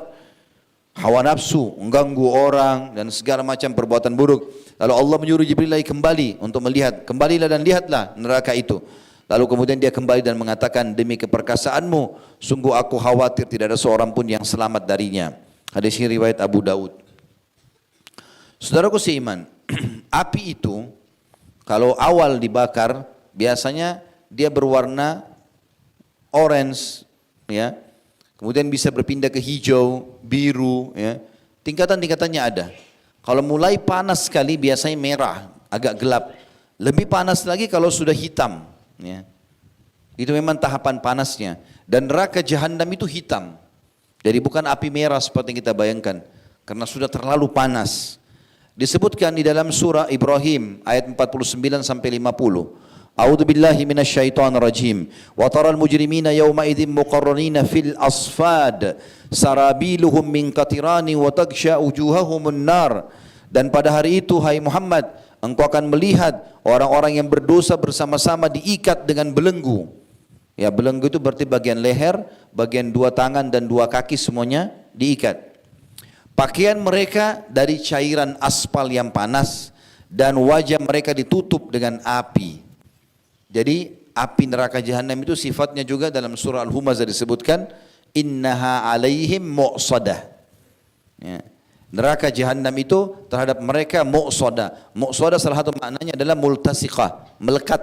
hawa nafsu, mengganggu orang dan segala macam perbuatan buruk. Lalu Allah menyuruh Jibril lagi kembali untuk melihat, kembalilah dan lihatlah neraka itu. Lalu kemudian dia kembali dan mengatakan, demi keperkasaanmu sungguh aku khawatir tidak ada seorang pun yang selamat darinya. Hadis ini riwayat Abu Daud. Saudaraku seiman, api itu kalau awal dibakar biasanya dia berwarna orange, ya. Kemudian bisa berpindah ke hijau, biru, ya. Tingkatan-tingkatannya ada. Kalau mulai panas sekali biasanya merah, agak gelap. Lebih panas lagi kalau sudah hitam, ya. Itu memang tahapan panasnya. Dan neraka jahanam itu hitam. Jadi bukan api merah seperti yang kita bayangkan, karena sudah terlalu panas. Disebutkan di dalam surah Ibrahim ayat 49 sampai 50. A'udzu billahi minasyaitonir rajim. Wa taral mujrimina yawma idzin muqarranina fil asfad sarabiluhum min qatirani wa taghsha wujuhahumun nar. Dan pada hari itu hai Muhammad, engkau akan melihat orang-orang yang berdosa bersama-sama diikat dengan belenggu. Ya, belenggu itu berarti bagian leher, bagian dua tangan dan dua kaki semuanya diikat. Pakaian mereka dari cairan aspal yang panas dan wajah mereka ditutup dengan api. Jadi api neraka jahanam itu sifatnya juga dalam surah Al-Humazah disebutkan, innaha alaihim mu'sadah. Ya. Neraka jahanam itu terhadap mereka mu'sadah. Mu'sadah salah satu maknanya adalah multasiqah, melekat.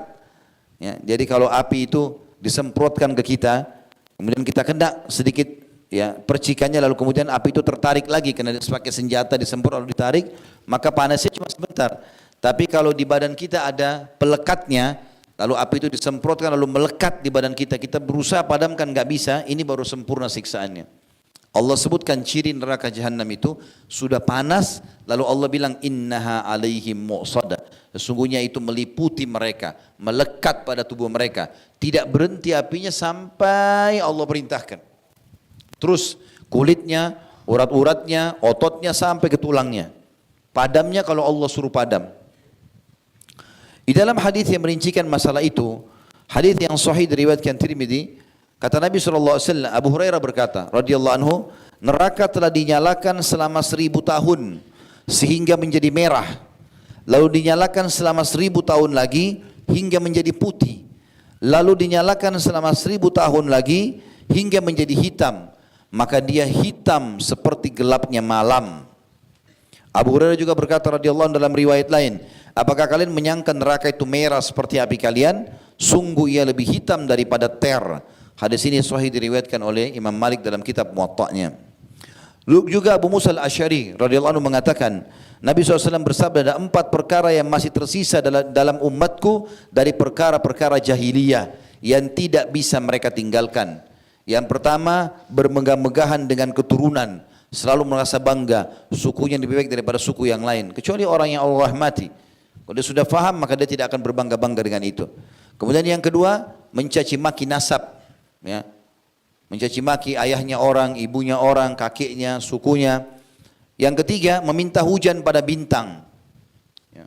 Ya. Jadi kalau api itu disemprotkan ke kita, kemudian kita kena sedikit, ya, percikannya, lalu kemudian api itu tertarik lagi karena pakai senjata disemprot lalu ditarik, maka panasnya cuma sebentar. Tapi kalau di badan kita ada pelekatnya, lalu api itu disemprotkan lalu melekat di badan kita, kita berusaha padamkan nggak bisa, ini baru sempurna siksaannya. Allah sebutkan ciri neraka jahanam itu sudah panas, lalu Allah bilang innaha alaihim mu'sadah. Sesungguhnya itu meliputi mereka, melekat pada tubuh mereka, tidak berhenti apinya sampai Allah perintahkan. Terus kulitnya, urat-uratnya, ototnya sampai ke tulangnya. Padamnya kalau Allah suruh padam. Di dalam hadis yang merincikan masalah itu, hadis yang sahih diriwayatkan Tirmidzi, kata Nabi SAW, Abu Hurairah berkata, radhiyallahu anhu, neraka telah dinyalakan selama 1000 tahun, sehingga menjadi merah, lalu dinyalakan selama 1000 tahun lagi hingga menjadi putih, lalu dinyalakan selama 1000 tahun lagi hingga menjadi hitam, maka dia hitam seperti gelapnya malam. Abu Hurairah juga berkata radhiyallahu anhu dalam riwayat lain, apakah kalian menyangka neraka itu merah seperti api kalian? Sungguh ia lebih hitam daripada ter. Hadis ini sahih diriwayatkan oleh Imam Malik dalam kitab Muwatta'nya. Juga Abu Musa al-Asy'ari radhiyallahu anhu mengatakan, Nabi SAW bersabda, ada 4 perkara yang masih tersisa dalam umatku dari perkara-perkara jahiliyah yang tidak bisa mereka tinggalkan. Yang pertama, bermegah-megahan dengan keturunan, selalu merasa bangga sukunya lebih baik daripada suku yang lain, kecuali orang yang Allah rahmati. Kalau dia sudah faham maka dia tidak akan berbangga-bangga dengan itu. Kemudian yang kedua, mencaci maki nasab, ya. Mencaci maki ayahnya orang, ibunya orang, kakeknya, sukunya. Yang ketiga, meminta hujan pada bintang, ya.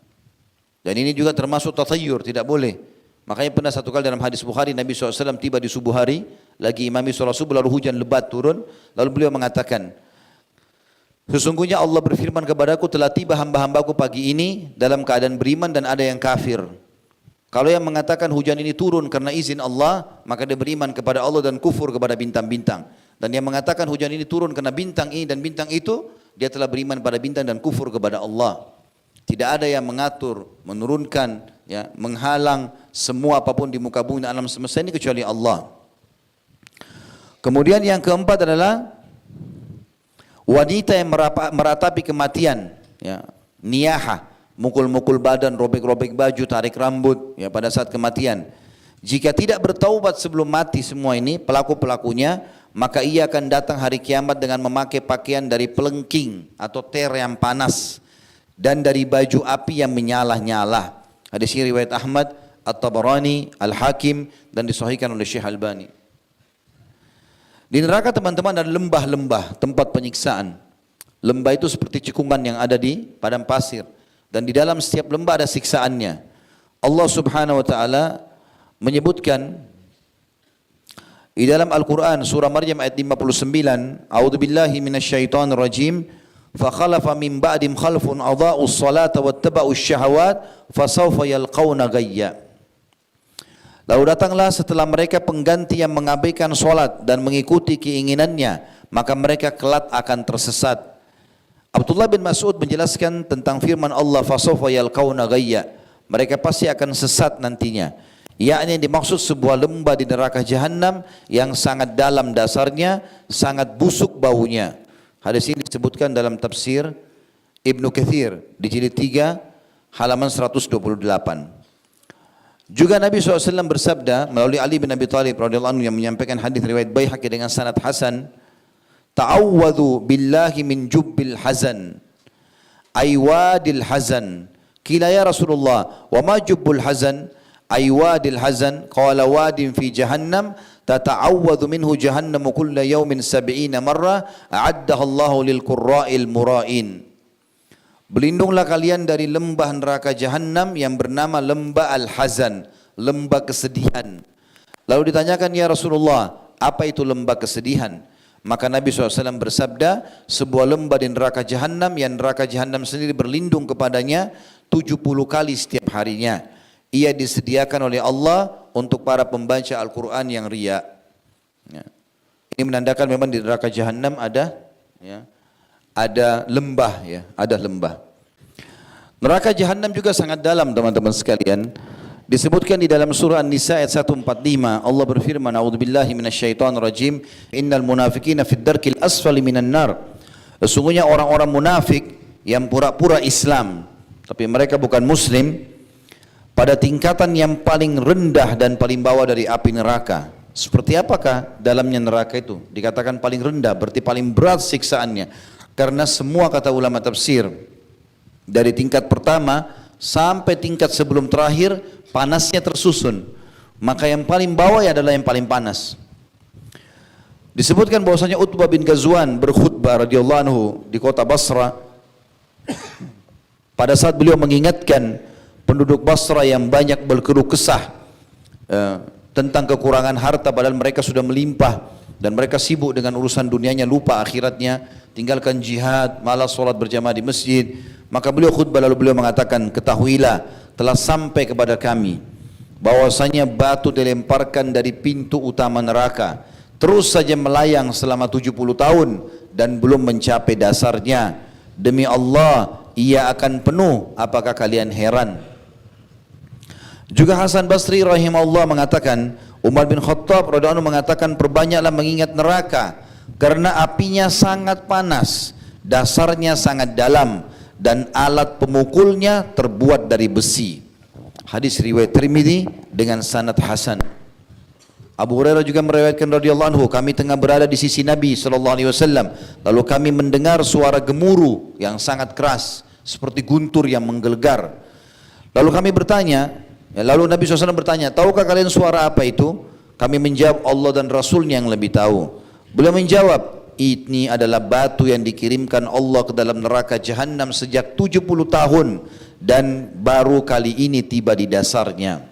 Dan ini juga termasuk tathayyur, tidak boleh. Makanya pernah satu kali dalam hadis Bukhari, Nabi SAW tiba di subuh hari, lagi imami sholat subuh, lalu hujan lebat turun, lalu beliau mengatakan, sesungguhnya Allah berfirman kepadaku, telah tiba hamba-hambaku pagi ini dalam keadaan beriman dan ada yang kafir. Kalau yang mengatakan hujan ini turun karena izin Allah, maka dia beriman kepada Allah dan kufur kepada bintang-bintang. Dan yang mengatakan hujan ini turun karena bintang ini dan bintang itu, dia telah beriman pada bintang dan kufur kepada Allah. Tidak ada yang mengatur, menurunkan, ya, menghalang semua apapun di muka bumi dan alam semesta ini kecuali Allah. Kemudian yang keempat adalah wanita yang meratapi kematian, ya, niyaha, mukul-mukul badan, robek-robek baju, tarik rambut, ya, pada saat kematian. Jika tidak bertaubat sebelum mati semua ini pelaku-pelakunya, maka ia akan datang hari kiamat dengan memakai pakaian dari pelengking atau ter yang panas dan dari baju api yang menyala-nyala. Hadis ini riwayat Ahmad, At-Tabarani, Al-Hakim dan disahihkan oleh Syekh Albani. Di neraka teman-teman ada lembah-lembah, tempat penyiksaan. Lembah itu seperti cekungan yang ada di padang pasir. Dan di dalam setiap lembah ada siksaannya. Allah Subhanahu wa taala menyebutkan di dalam Al-Quran surah Maryam ayat 59, A'udzubillahi minasyaitonir rajim, fa khalafa min ba'dim khalfun adha'us salata wattaba'us syahawat fasawfa yalqauna ghayya. Lalu datanglah setelah mereka pengganti yang mengabaikan solat dan mengikuti keinginannya, maka mereka kelak akan tersesat. Abdullah bin Mas'ud menjelaskan tentang firman Allah, fasawfa yalqauna ghayya, mereka pasti akan sesat nantinya. Yakni dimaksud sebuah lembah di neraka jahanam yang sangat dalam dasarnya, sangat busuk baunya. Hadis ini disebutkan dalam tafsir Ibnu Katsir di jilid 3 halaman 128. Juga Nabi SAW bersabda melalui Ali bin Abi Thalib radhiyallahu anhu yang menyampaikan hadis riwayat Baihaqi dengan sanad hasan, ta'awwadhu billahi min jubbil hazan aywadil hazan. Qila ya Rasulullah, wa ma jubbul hazan? Aywadil hazan, qala wadin fi jahannam tata'awwadhu minhu jahannamu kulla yawmin 70 marrah a'addaha Allahu lil qurra'il mura'in. Berlindunglah kalian dari lembah neraka jahanam yang bernama lembah al-hazan, lembah kesedihan. Lalu ditanyakan, ya Rasulullah, apa itu lembah kesedihan? Maka Nabi SAW bersabda, sebuah lembah di neraka jahanam yang neraka jahanam sendiri berlindung kepadanya 70 kali setiap harinya. Ia disediakan oleh Allah untuk para pembaca Al-Quran yang riya. Ya. Ini menandakan memang di neraka jahanam ada, ya, ada lembah, ya, ada lembah. Neraka jahanam juga sangat dalam teman-teman sekalian. Disebutkan di dalam surah An-Nisa ayat 145, Allah berfirman, A'udzubillahi minasyaitonir rajim, innal munafiqina fid darkil asfali minan nar. Sesungguhnya orang-orang munafik yang pura-pura Islam tapi mereka bukan muslim, pada tingkatan yang paling rendah dan paling bawah dari api neraka. Seperti apakah dalamnya neraka itu? Dikatakan paling rendah, berarti paling berat siksaannya. Karena semua kata ulama tafsir, dari tingkat pertama sampai tingkat sebelum terakhir, panasnya tersusun. Maka yang paling bawah adalah yang paling panas. Disebutkan bahwasanya Utbah bin Ghazwan berkhutbah radhiyallahu anhu di kota Basra. Pada saat beliau mengingatkan penduduk Basra yang banyak berkeluh kesah tentang kekurangan harta padahal mereka sudah melimpah dan mereka sibuk dengan urusan dunianya, lupa akhiratnya. tinggalkan jihad, malas solat berjamaah di masjid. Maka beliau khutbah lalu beliau mengatakan, ketahuilah telah sampai kepada kami bahwasanya batu dilemparkan dari pintu utama neraka, terus saja melayang selama 70 tahun dan belum mencapai dasarnya. Demi Allah, ia akan penuh. Apakah kalian heran? Juga Hasan Basri rahimahullah mengatakan, Umar bin Khattab radhiyallahu anhu mengatakan, perbanyaklah mengingat neraka karena apinya sangat panas, dasarnya sangat dalam, dan alat pemukulnya terbuat dari besi. Hadis riwayat Tirmidzi dengan sanad hasan. Abu Hurairah juga meriwayatkan radhiyallahu anhu, kami tengah berada di sisi Nabi sallallahu alaihi wasallam, lalu kami mendengar suara gemuruh yang sangat keras seperti guntur yang menggelegar. Lalu kami bertanya, lalu Nabi SAW bertanya, tahukah kalian suara apa itu? Kami menjawab, Allah dan Rasulnya yang lebih tahu. Beliau menjawab, ini adalah batu yang dikirimkan Allah ke dalam neraka Jahannam sejak 70 tahun dan baru kali ini tiba di dasarnya.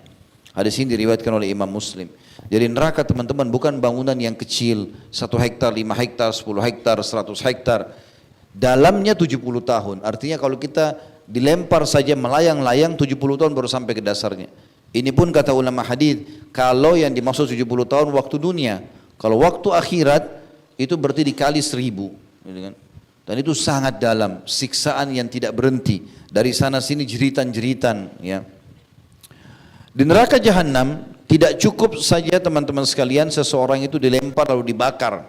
Hadis ini diriwayatkan oleh Imam Muslim. Jadi neraka teman-teman bukan bangunan yang kecil, 1 hektar, 5 hektar, 10 hektar, 100 hektar. Dalamnya 70 tahun. Artinya kalau kita dilempar saja melayang-layang 70 tahun baru sampai ke dasarnya. Ini pun kata ulama hadis, kalau yang dimaksud 70 tahun waktu dunia, kalau waktu akhirat itu berarti dikali 1000, gitu kan? Dan itu sangat dalam, siksaan yang tidak berhenti. Dari sana sini jeritan-jeritan, ya. Di neraka Jahannam tidak cukup saja teman-teman sekalian seseorang itu dilempar lalu dibakar.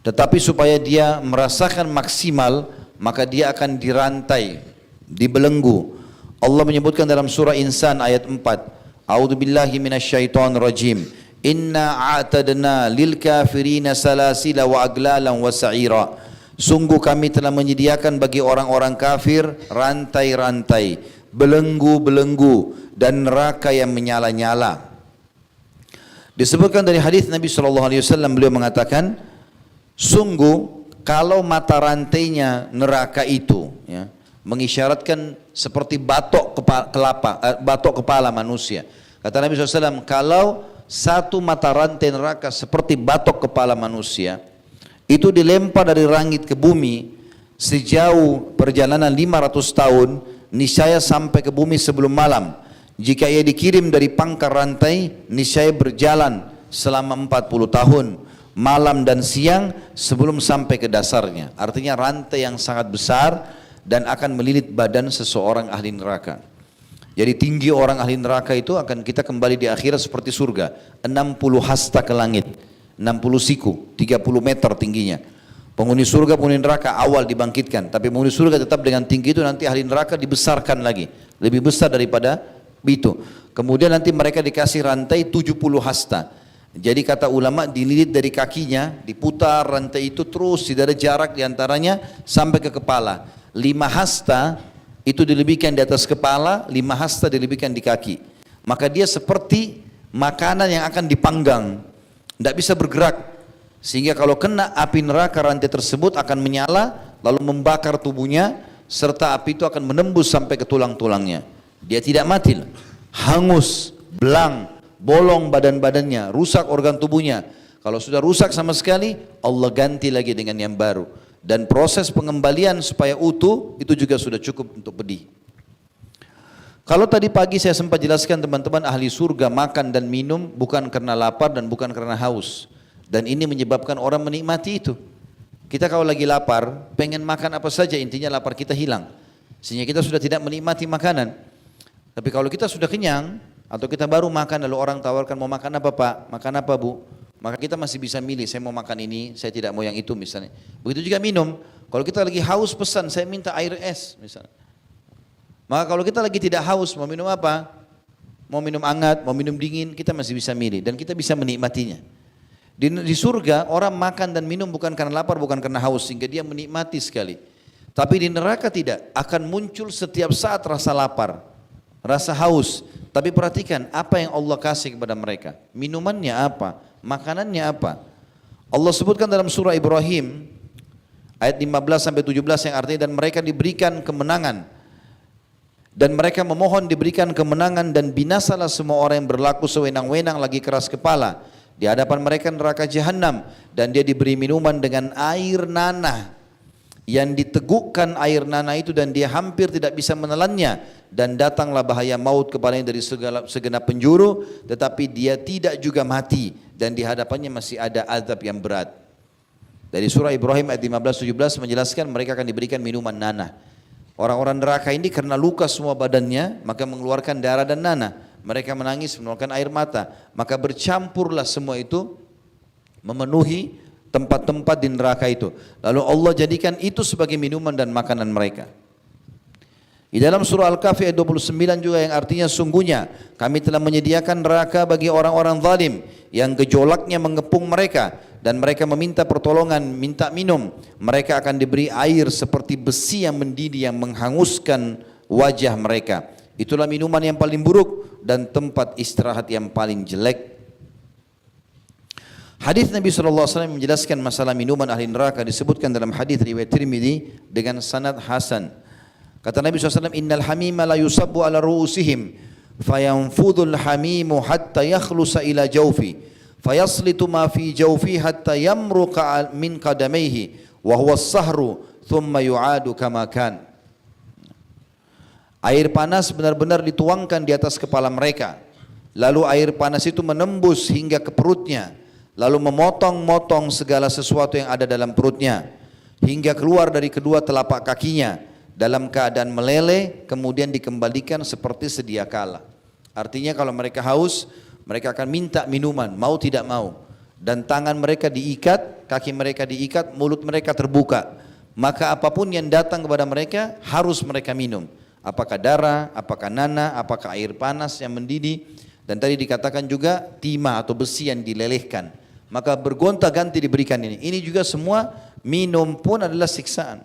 Tetapi supaya dia merasakan maksimal, maka dia akan dirantai, dibelenggu. Allah menyebutkan dalam surah Insan ayat 4, A'udzubillahi minasyaitonir rajim. Inna a'tadna lil kafirina salasila wa aglalan wa sa'ira. Sungguh kami telah menyediakan bagi orang-orang kafir rantai-rantai, belenggu-belenggu dan neraka yang menyala-nyala. Disebutkan dari hadis Nabi SAW, beliau mengatakan, sungguh kalau mata rantainya neraka itu, ya, mengisyaratkan seperti batok kepala manusia. Kata Nabi SAW, kalau satu mata rantai neraka seperti batok kepala manusia, itu dilempar dari langit ke bumi sejauh perjalanan 500 tahun, niscaya sampai ke bumi sebelum malam. Jika ia dikirim dari pangkar rantai, niscaya berjalan selama 40 tahun, malam dan siang sebelum sampai ke dasarnya. Artinya rantai yang sangat besar dan akan melilit badan seseorang ahli neraka. Jadi tinggi orang ahli neraka itu akan kita kembali di akhirat seperti surga, 60 hasta ke langit, 60 siku, 30 meter tingginya. Penghuni surga, penghuni neraka awal dibangkitkan, tapi penghuni surga tetap dengan tinggi itu, nanti ahli neraka dibesarkan lagi, lebih besar daripada itu. Kemudian nanti mereka dikasih rantai 70 hasta. Jadi kata ulama dililit dari kakinya, diputar rantai itu terus, tidak ada jarak diantaranya sampai ke kepala. 5 hasta itu dilebihkan di atas kepala, 5 hasta dilebihkan di kaki. Maka dia seperti makanan yang akan dipanggang, tidak bisa bergerak. Sehingga kalau kena api neraka, rantai tersebut akan menyala lalu membakar tubuhnya, serta api itu akan menembus sampai ke tulang-tulangnya. Dia tidak mati, hangus, belang, bolong badan-badannya, rusak organ tubuhnya. Kalau sudah rusak sama sekali, Allah ganti lagi dengan yang baru. Dan proses pengembalian supaya utuh itu juga sudah cukup untuk pedih. Kalau tadi pagi saya sempat jelaskan teman-teman, ahli surga makan dan minum bukan karena lapar dan bukan karena haus. Dan ini menyebabkan orang menikmati itu. Kita kalau lagi lapar, pengen makan apa saja, intinya lapar kita hilang. Sehingga kita sudah tidak menikmati makanan. Tapi kalau kita sudah kenyang, atau kita baru makan lalu orang tawarkan mau makan apa Pak, makan apa Bu, maka kita masih bisa milih, saya mau makan ini, saya tidak mau yang itu misalnya. Begitu juga minum, kalau kita lagi haus pesan, saya minta air es misalnya. Maka kalau kita lagi tidak haus, mau minum apa? Mau minum hangat, mau minum dingin, kita masih bisa milih dan kita bisa menikmatinya. Di surga orang makan dan minum bukan karena lapar, bukan karena haus, sehingga dia menikmati sekali. Tapi di neraka tidak, akan muncul setiap saat rasa lapar, rasa haus. Tapi perhatikan apa yang Allah kasih kepada mereka. Minumannya apa? Makanannya apa? Allah sebutkan dalam surah Ibrahim ayat 15-17 yang artinya, dan mereka diberikan kemenangan. Dan mereka memohon diberikan kemenangan, dan binasalah semua orang yang berlaku sewenang-wenang lagi keras kepala. Di hadapan mereka neraka Jahannam, dan dia diberi minuman dengan air nanah. yang ditegukkan air nanah itu dan dia hampir tidak bisa menelannya, dan datanglah bahaya maut kepadanya dari segenap penjuru, tetapi dia tidak juga mati, dan di hadapannya masih ada azab yang berat. Dari surah Ibrahim ayat 15-17 menjelaskan mereka akan diberikan minuman nanah. Orang-orang neraka ini karena luka semua badannya maka mengeluarkan darah dan nanah. Mereka menangis, mengeluarkan air mata, maka bercampurlah semua itu memenuhi tempat-tempat di neraka itu. Lalu Allah jadikan itu sebagai minuman dan makanan mereka. Di dalam surah Al-Kahfi ayat 29 juga yang artinya sungguhnya kami telah menyediakan neraka bagi orang-orang zalim yang gejolaknya mengepung mereka dan mereka meminta pertolongan, minta minum. Mereka akan diberi air seperti besi yang mendidih yang menghanguskan wajah mereka. Itulah minuman yang paling buruk dan tempat istirahat yang paling jelek. Hadis Nabi SAW menjelaskan masalah minuman ahli neraka disebutkan dalam hadis riwayat Tirmidzi dengan sanad hasan. Kata Nabi SAW, innal hamima la yusabbu ala ru'usihim fayanfudul hamimu hatta yakhlusa ila jawfi fayaslitu ma fi jawfi hatta yamruqa min qadamaihi wa huwa as-sahru thumma yu'adu kama kan. Air panas benar-benar dituangkan di atas kepala mereka, lalu air panas itu menembus hingga ke perutnya, lalu memotong-motong segala sesuatu yang ada dalam perutnya hingga keluar dari kedua telapak kakinya dalam keadaan meleleh, kemudian dikembalikan seperti sedia kala. Artinya kalau mereka haus, mereka akan minta minuman, mau tidak mau, dan tangan mereka diikat, kaki mereka diikat, mulut mereka terbuka, maka apapun yang datang kepada mereka harus mereka minum, apakah darah, apakah nanah, apakah air panas yang mendidih, dan tadi dikatakan juga timah atau besi yang dilelehkan. Maka bergonta-ganti diberikan ini. Ini juga semua minum pun adalah siksaan.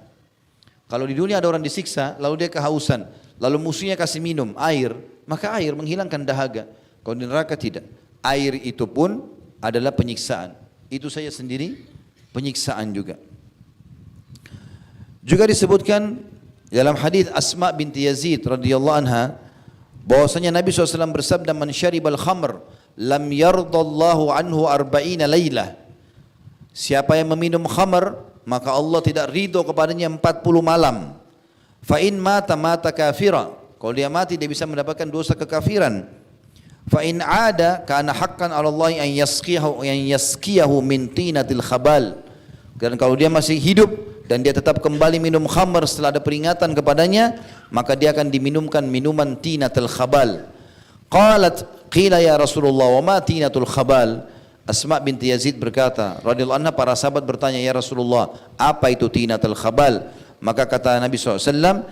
Kalau di dunia ada orang disiksa, lalu dia kehausan, lalu musuhnya kasih minum air, maka air menghilangkan dahaga. Kalau di neraka tidak. Air itu pun adalah penyiksaan. Itu saya sendiri penyiksaan juga. Juga disebutkan dalam hadis Asma binti Yazid radhiyallahu anha bahwasanya Nabi SAW bersabda, man syaribal khamr lam yardallahu anhu arba'ina laylah. Siapa yang meminum khamr, maka Allah tidak ridho kepadanya 40 malam. Fa in mata mata kafira. Kalau dia mati dia bisa mendapatkan dosa kekafiran. Fa in ada kana haqqan 'ala Allah an yasqiyahu min tinatil khabal. Dan kalau dia masih hidup dan dia tetap kembali minum khamr setelah ada peringatan kepadanya, maka dia akan diminumkan minuman tinatul khabal. Qalat qila ya Rasulullah wa ma tinatul khabal. Asma binti Yazid berkata radhiyallahu anha, para sahabat bertanya, ya Rasulullah, apa itu tinatul khabal? Maka kata Nabi SAW,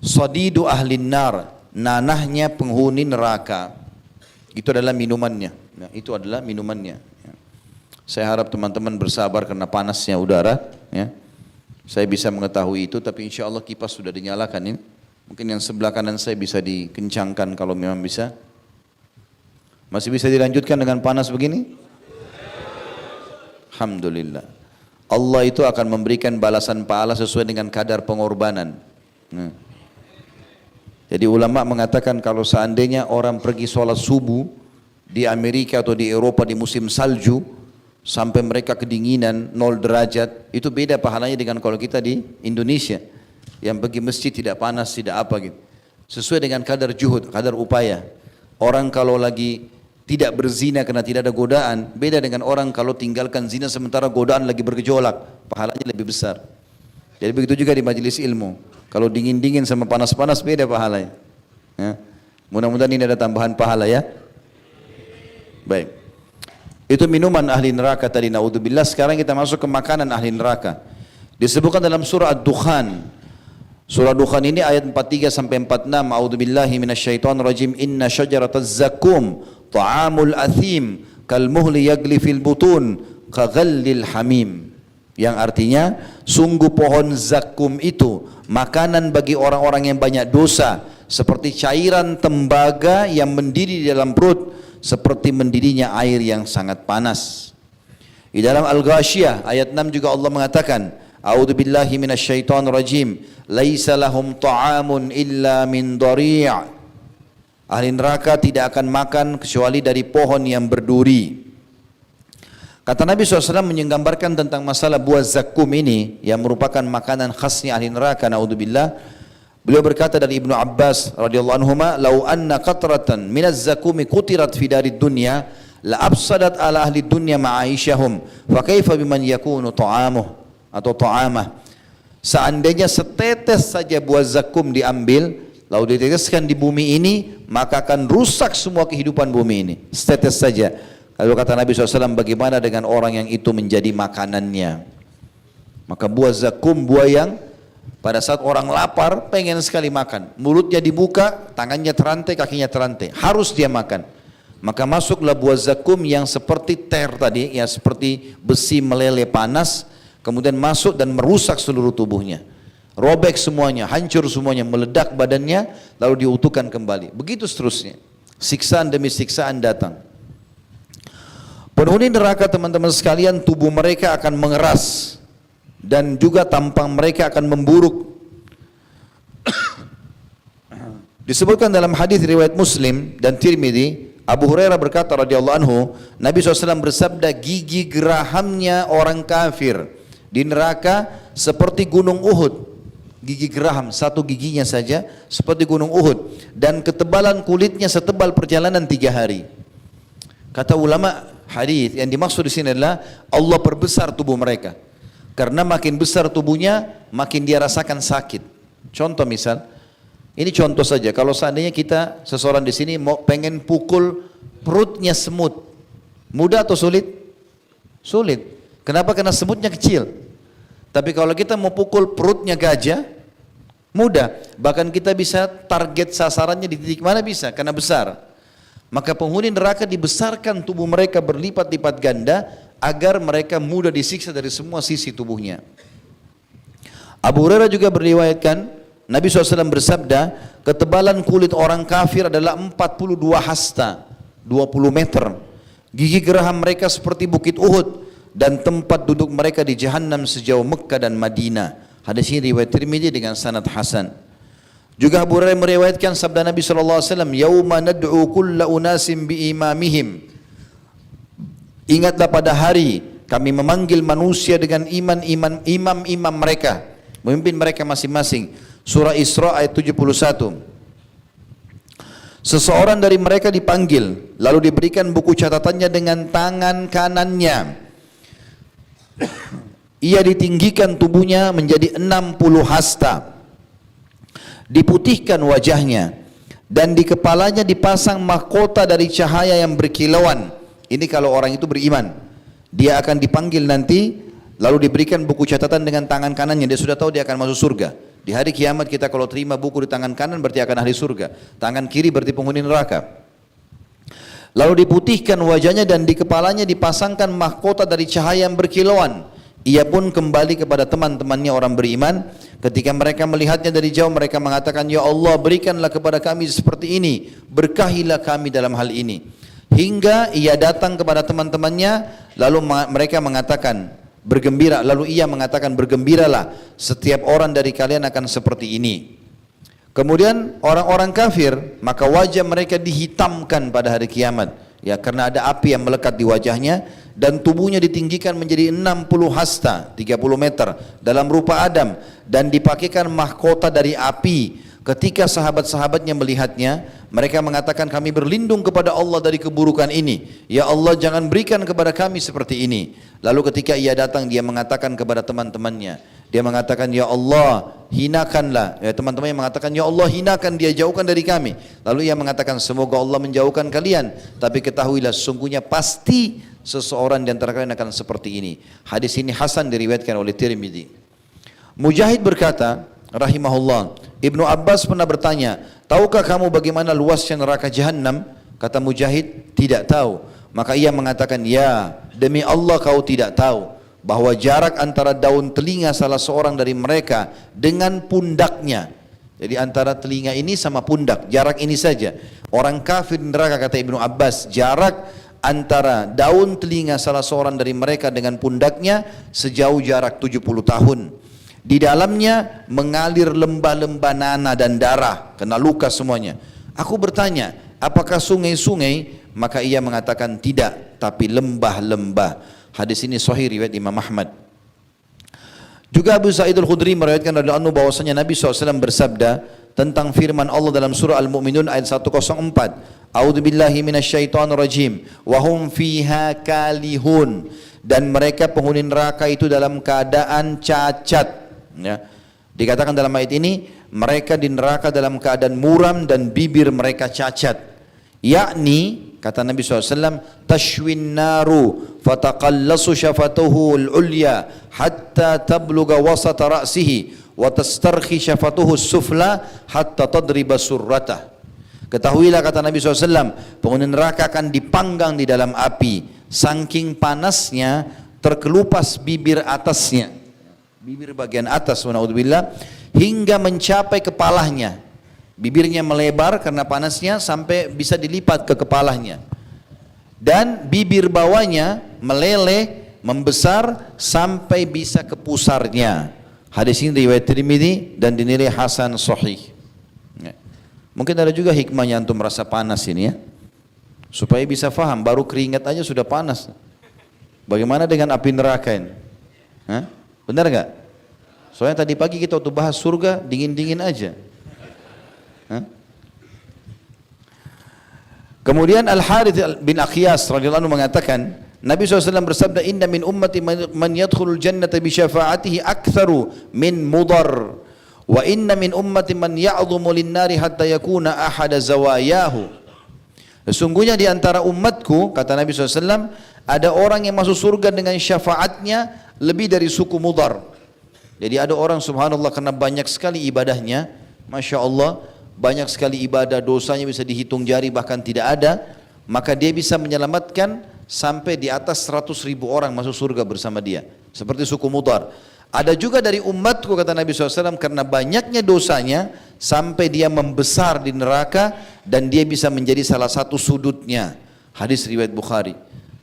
sadidu ahlin nar, nanahnya penghuni neraka. Itu adalah minumannya. Nah, itu adalah minumannya. Saya harap teman-teman bersabar karena panasnya udara. Ya. Saya bisa mengetahui itu, tapi insya Allah kipas sudah dinyalakan ini. Mungkin yang sebelah kanan saya bisa dikencangkan kalau memang bisa. Masih bisa dilanjutkan dengan panas begini? Alhamdulillah. Allah itu akan memberikan balasan pahala sesuai dengan kadar pengorbanan. Jadi ulama mengatakan kalau seandainya orang pergi sholat subuh di Amerika atau di Eropa di musim salju, sampai mereka kedinginan 0 derajat, itu beda pahalanya dengan kalau kita di Indonesia yang pergi masjid tidak panas, tidak apa gitu. Sesuai dengan kadar juhud, kadar upaya. Orang kalau lagi tidak berzina karena tidak ada godaan, beda dengan orang kalau tinggalkan zina sementara godaan lagi bergejolak, pahalanya lebih besar. Jadi begitu juga di majelis ilmu. Kalau dingin-dingin sama panas-panas beda pahalanya. Ya. Mudah-mudahan ini ada tambahan pahala ya. Baik. Itu minuman ahli neraka tadi, naudzubillah. Sekarang kita masuk ke makanan ahli neraka. Disebutkan dalam surah Ad-Dukhan. Surah Dukhan ini ayat 43 sampai 46. A'udzubillahi minasyaitonir rajim. Inna syajarataz zakum ta'amul athim kal muhli yagli fil butun kaghallil hamim. Yang artinya sungguh pohon zakum itu makanan bagi orang-orang yang banyak dosa, seperti cairan tembaga yang mendidih di dalam perut, seperti mendidihnya air yang sangat panas. Di dalam Al-Ghashiyah ayat 6 juga Allah mengatakan, A'udzubillahi minasyaitonir rajim, laisa lahum ta'amun illa min dhari'. Ahli neraka tidak akan makan kecuali dari pohon yang berduri. Kata Nabi SAW menggambarkan tentang masalah buah zakum ini yang merupakan makanan khasnya ahli neraka, naudzubillah. Beliau berkata dari Ibnu Abbas radhiyallahu anhuma, "Lau anna qatratan minaz zakumi qutirat fi darid dunya la afsadat ala ahli dunya ma'aishahum, fa kaifa biman yakunu ta'amuh atau ta'amah." Seandainya setetes saja buah zakum diambil lalu diteteskan di bumi ini, maka akan rusak semua kehidupan bumi ini. Setetes saja. Lalu kata Nabi SAW, bagaimana dengan orang yang itu menjadi makanannya? Maka buah zakum, buah yang pada saat orang lapar pengen sekali makan, mulutnya dibuka, tangannya terantai, kakinya terantai, harus dia makan. Maka masuklah buah zakum yang seperti ter tadi, ya seperti besi meleleh panas, kemudian masuk dan merusak seluruh tubuhnya, robek semuanya, hancur semuanya, meledak badannya, lalu diutuhkan kembali. Begitu seterusnya, siksaan demi siksaan datang. Penghuni neraka, teman-teman sekalian, tubuh mereka akan mengeras dan juga tampang mereka akan memburuk. Disebutkan dalam hadis riwayat Muslim dan Tirmidzi, Abu Hurairah berkata radhiyallahu anhu, Nabi SAW bersabda, gigi gerahamnya orang kafir di neraka seperti gunung Uhud. Gigi geraham, satu giginya saja seperti gunung Uhud, dan ketebalan kulitnya setebal perjalanan 3 hari. Kata ulama hadis, yang dimaksud di sini adalah Allah perbesar tubuh mereka. Karena makin besar tubuhnya, makin dia rasakan sakit. Contoh misal, ini contoh saja. Kalau seandainya kita seseorang di sini mau pengen pukul perutnya semut, mudah atau sulit? Sulit. Kenapa? Karena semutnya kecil. Tapi kalau kita mau pukul perutnya gajah, mudah. Bahkan kita bisa target sasarannya di titik mana bisa, karena besar. Maka penghuni neraka dibesarkan tubuh mereka berlipat-lipat ganda agar mereka mudah disiksa dari semua sisi tubuhnya. Abu Hurairah juga beriwayatkan, Nabi SAW bersabda, ketebalan kulit orang kafir adalah 42 hasta, 20 meter. Gigi geraham mereka seperti bukit Uhud, dan tempat duduk mereka di Jahannam sejauh Mekah dan Madinah. Hadis ini riwayat Tirmidzi dengan sanad hasan. Juga Abu Hurairah meriwayatkan sabda Nabi SAW, "Yauma nad'u kulla unasim bi imamihim." Ingatlah pada hari kami memanggil manusia dengan imam mereka, memimpin mereka masing-masing. Surah Isra ayat 71. Seseorang dari mereka dipanggil, lalu diberikan buku catatannya dengan tangan kanannya. Ia ditinggikan tubuhnya menjadi 60 hasta. Diputihkan wajahnya dan di kepalanya dipasang mahkota dari cahaya yang berkilauan. Ini kalau orang itu beriman. Dia akan dipanggil nanti, lalu diberikan buku catatan dengan tangan kanannya. Dia sudah tahu dia akan masuk surga. Di hari kiamat kita kalau terima buku di tangan kanan berarti akan ahli surga, tangan kiri berarti penghuni neraka. Lalu diputihkan wajahnya dan di kepalanya dipasangkan mahkota dari cahaya yang berkilauan. Ia pun kembali kepada teman-temannya orang beriman. Ketika mereka melihatnya dari jauh, mereka mengatakan, "Ya Allah, berikanlah kepada kami seperti ini, berkahilah kami dalam hal ini." Hingga ia datang kepada teman-temannya, lalu mereka mengatakan, bergembira. Lalu ia mengatakan, "Bergembiralah, setiap orang dari kalian akan seperti ini." Kemudian orang-orang kafir, maka wajah mereka dihitamkan pada hari kiamat, ya, karena ada api yang melekat di wajahnya, dan tubuhnya ditinggikan menjadi 60 hasta, 30 meter dalam rupa Adam, dan dipakaikan mahkota dari api. Ketika sahabat-sahabatnya melihatnya, mereka mengatakan, "Kami berlindung kepada Allah dari keburukan ini. Ya Allah, jangan berikan kepada kami seperti ini." Lalu ketika ia datang, dia mengatakan kepada teman-temannya, dia mengatakan, "Ya Allah, hinakanlah." Ya, teman-temannya mengatakan, "Ya Allah, hinakan dia, jauhkan dari kami." Lalu ia mengatakan, "Semoga Allah menjauhkan kalian, tapi ketahuilah sesungguhnya pasti seseorang di antara kalian akan seperti ini." Hadis ini hasan, diriwayatkan oleh Tirmidzi. Mujahid berkata, rahimahullah, Ibnu Abbas pernah bertanya, "Tahukah kamu bagaimana luasnya neraka Jahannam?" Kata Mujahid, "Tidak tahu." Maka ia mengatakan, "Ya, demi Allah kau tidak tahu bahwa jarak antara daun telinga salah seorang dari mereka dengan pundaknya." Jadi antara telinga ini sama pundak, jarak ini saja. Orang kafir neraka, kata Ibnu Abbas, jarak antara daun telinga salah seorang dari mereka dengan pundaknya sejauh jarak 70 tahun. Di dalamnya mengalir lembah-lembah nanah dan darah, kena luka semuanya. Aku bertanya, apakah sungai-sungai? Maka ia mengatakan tidak, tapi lembah-lembah. Hadis ini sahih riwayat Imam Ahmad. Juga Abu Sa'id Al-Khudri meriwayatkan radhiyallahu anhu bahwasanya Nabi SAW bersabda tentang firman Allah dalam surah Al-Mu'minun ayat 104. A'udzu billahi minasyaitonir rajim wa hum fiha kalihun, dan mereka penghuni neraka itu dalam keadaan cacat. Ya. Dikatakan dalam ayat ini mereka di neraka dalam keadaan muram dan bibir mereka cacat. Yakni kata Nabi SAW, tashwin naru fataqallasu syafatuhu al-ulya hatta tabluga wasata ra'sihi wa tastarkhi syafatuhu sufla hatta tadriba surratah. Ketahuilah kata Nabi SAW, penghuni neraka akan dipanggang di dalam api. Saking panasnya terkelupas bibir atasnya, bibir bagian atas, wanaudzubillah, hingga mencapai kepalanya. Bibirnya melebar karena panasnya sampai bisa dilipat ke kepalanya. Dan bibir bawahnya meleleh, membesar sampai bisa ke pusarnya. Hadis ini riwayat Tirmidzi dan dinilai hasan sahih. Mungkin ada juga hikmahnya antum merasa panas ini ya, supaya bisa faham, baru keringat aja sudah panas. Bagaimana dengan api neraka ini? Hah? Benar nggak? Soalnya tadi pagi kita waktu bahas surga dingin-dingin aja. Hah? Kemudian Al-Harith bin Aqyas radhiyallahu anhu mengatakan, Nabi SAW bersabda, inna min ummati man yadkhulul jannata bi syafa'atihi aktsaru min mudar. Wa inna min ummati man ya'dhumu lin-nari hatta yakuna ahada zawayahu. Sesungguhnya di antara umatku, kata Nabi SAW, ada orang yang masuk surga dengan syafaatnya lebih dari suku Mudar. Jadi ada orang subhanallah karena banyak sekali ibadahnya, Masya Allah, banyak sekali ibadah, dosanya bisa dihitung jari bahkan tidak ada, maka dia bisa menyelamatkan sampai di atas 100.000 orang masuk surga bersama dia. Seperti suku Mudar. Ada juga dari umatku kata Nabi SAW, karena banyaknya dosanya sampai dia membesar di neraka dan dia bisa menjadi salah satu sudutnya. Hadis riwayat Bukhari.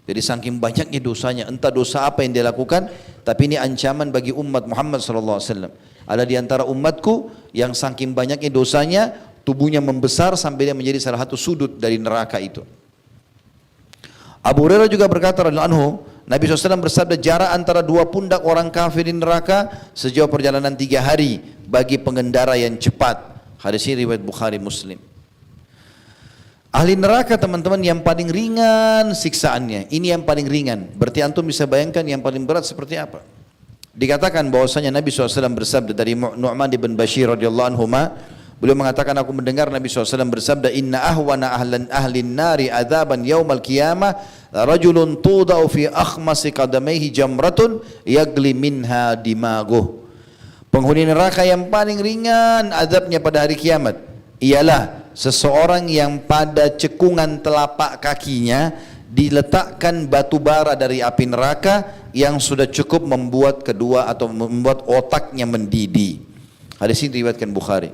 Jadi saking banyaknya dosanya, entah dosa apa yang dia lakukan, tapi ini ancaman bagi umat Muhammad SAW. Ada di antara umatku yang saking banyaknya dosanya, tubuhnya membesar sampai dia menjadi salah satu sudut dari neraka itu. Abu Hurairah juga berkata radhiyallahu anhu, Nabi SAW bersabda, jarak antara dua pundak orang kafir di neraka sejauh perjalanan 3 hari bagi pengendara yang cepat. Hadis ini riwayat Bukhari Muslim. Ahli neraka teman-teman yang paling ringan siksaannya, ini yang paling ringan. Berarti antum bisa bayangkan yang paling berat seperti apa. Dikatakan bahwasanya Nabi SAW bersabda dari Nu'man bin Bashir radhiyallahu anhu, beliau mengatakan, aku mendengar Nabi SAW bersabda, inna ahwana ahlin nari adzaban yaumal qiyamah rajulun tudau fi akhmasi qadamaihi jamratun yagli minha dimaguh. Penghuni neraka yang paling ringan azabnya pada hari kiamat ialah seseorang yang pada cekungan telapak kakinya diletakkan batu bara dari api neraka yang sudah cukup membuat membuat otaknya mendidih. Hadis ini diriwayatkan Bukhari.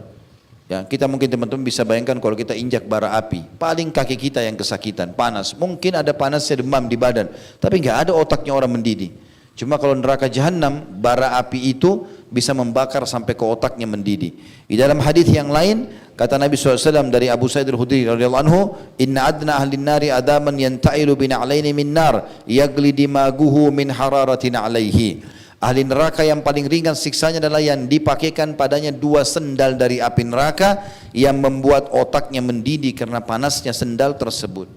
Ya, kita mungkin teman-teman bisa bayangkan kalau kita injak bara api, paling kaki kita yang kesakitan, panas. Mungkin ada panasnya, demam di badan, tapi nggak ada otaknya orang mendidih. Cuma kalau neraka jahanam, bara api itu bisa membakar sampai ke otaknya mendidih. Di dalam hadis yang lain, kata Nabi SAW dari Abu Sa'id Al-Khudri radhiyallahu anhu, inna adna ahlin nari adaman yanta'ilu bina'alaini min nar, yagli dimaguhu min hararatin alaihi. Ahli neraka yang paling ringan siksanya adalah yang dipakaikan padanya 2 sendal dari api neraka yang membuat otaknya mendidih karena panasnya sendal tersebut.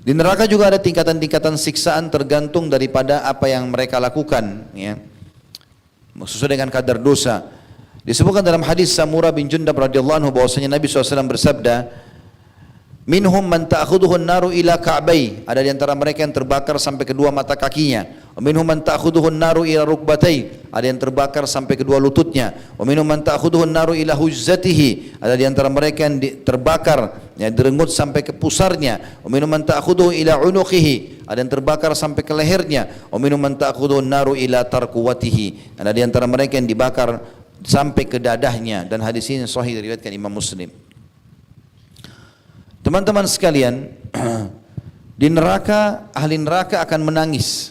Di neraka juga ada tingkatan-tingkatan siksaan tergantung daripada apa yang mereka lakukan, ya, sesuai dengan kadar dosa. Disebutkan dalam hadis Samurah bin Jundab radhiyallahu anhu bahwasanya Nabi SAW bersabda, minhum man ta'khudhuhu an-naru ila ka'bai, ada di antara mereka yang terbakar sampai kedua mata kakinya. Wa minhum man ta'khudhuhu an-naru ila rukbatai, ada yang terbakar sampai kedua lututnya. Wa minhum man ta'khudhuhu an-naru ila huzzatihi, ada di antara mereka yang terbakar, yang direnggut sampai ke pusarnya. Wa minhum man ta'khudhuhu ila unuqihi, ada yang terbakar sampai ke lehernya. Wa minhum man ta'khudhuhu an-naru ila tarquwatihi, ada di antara mereka yang dibakar sampai ke dadahnya. Dan hadis ini sahih diriwayatkan Imam Muslim. Teman-teman sekalian, di neraka, ahli neraka akan menangis.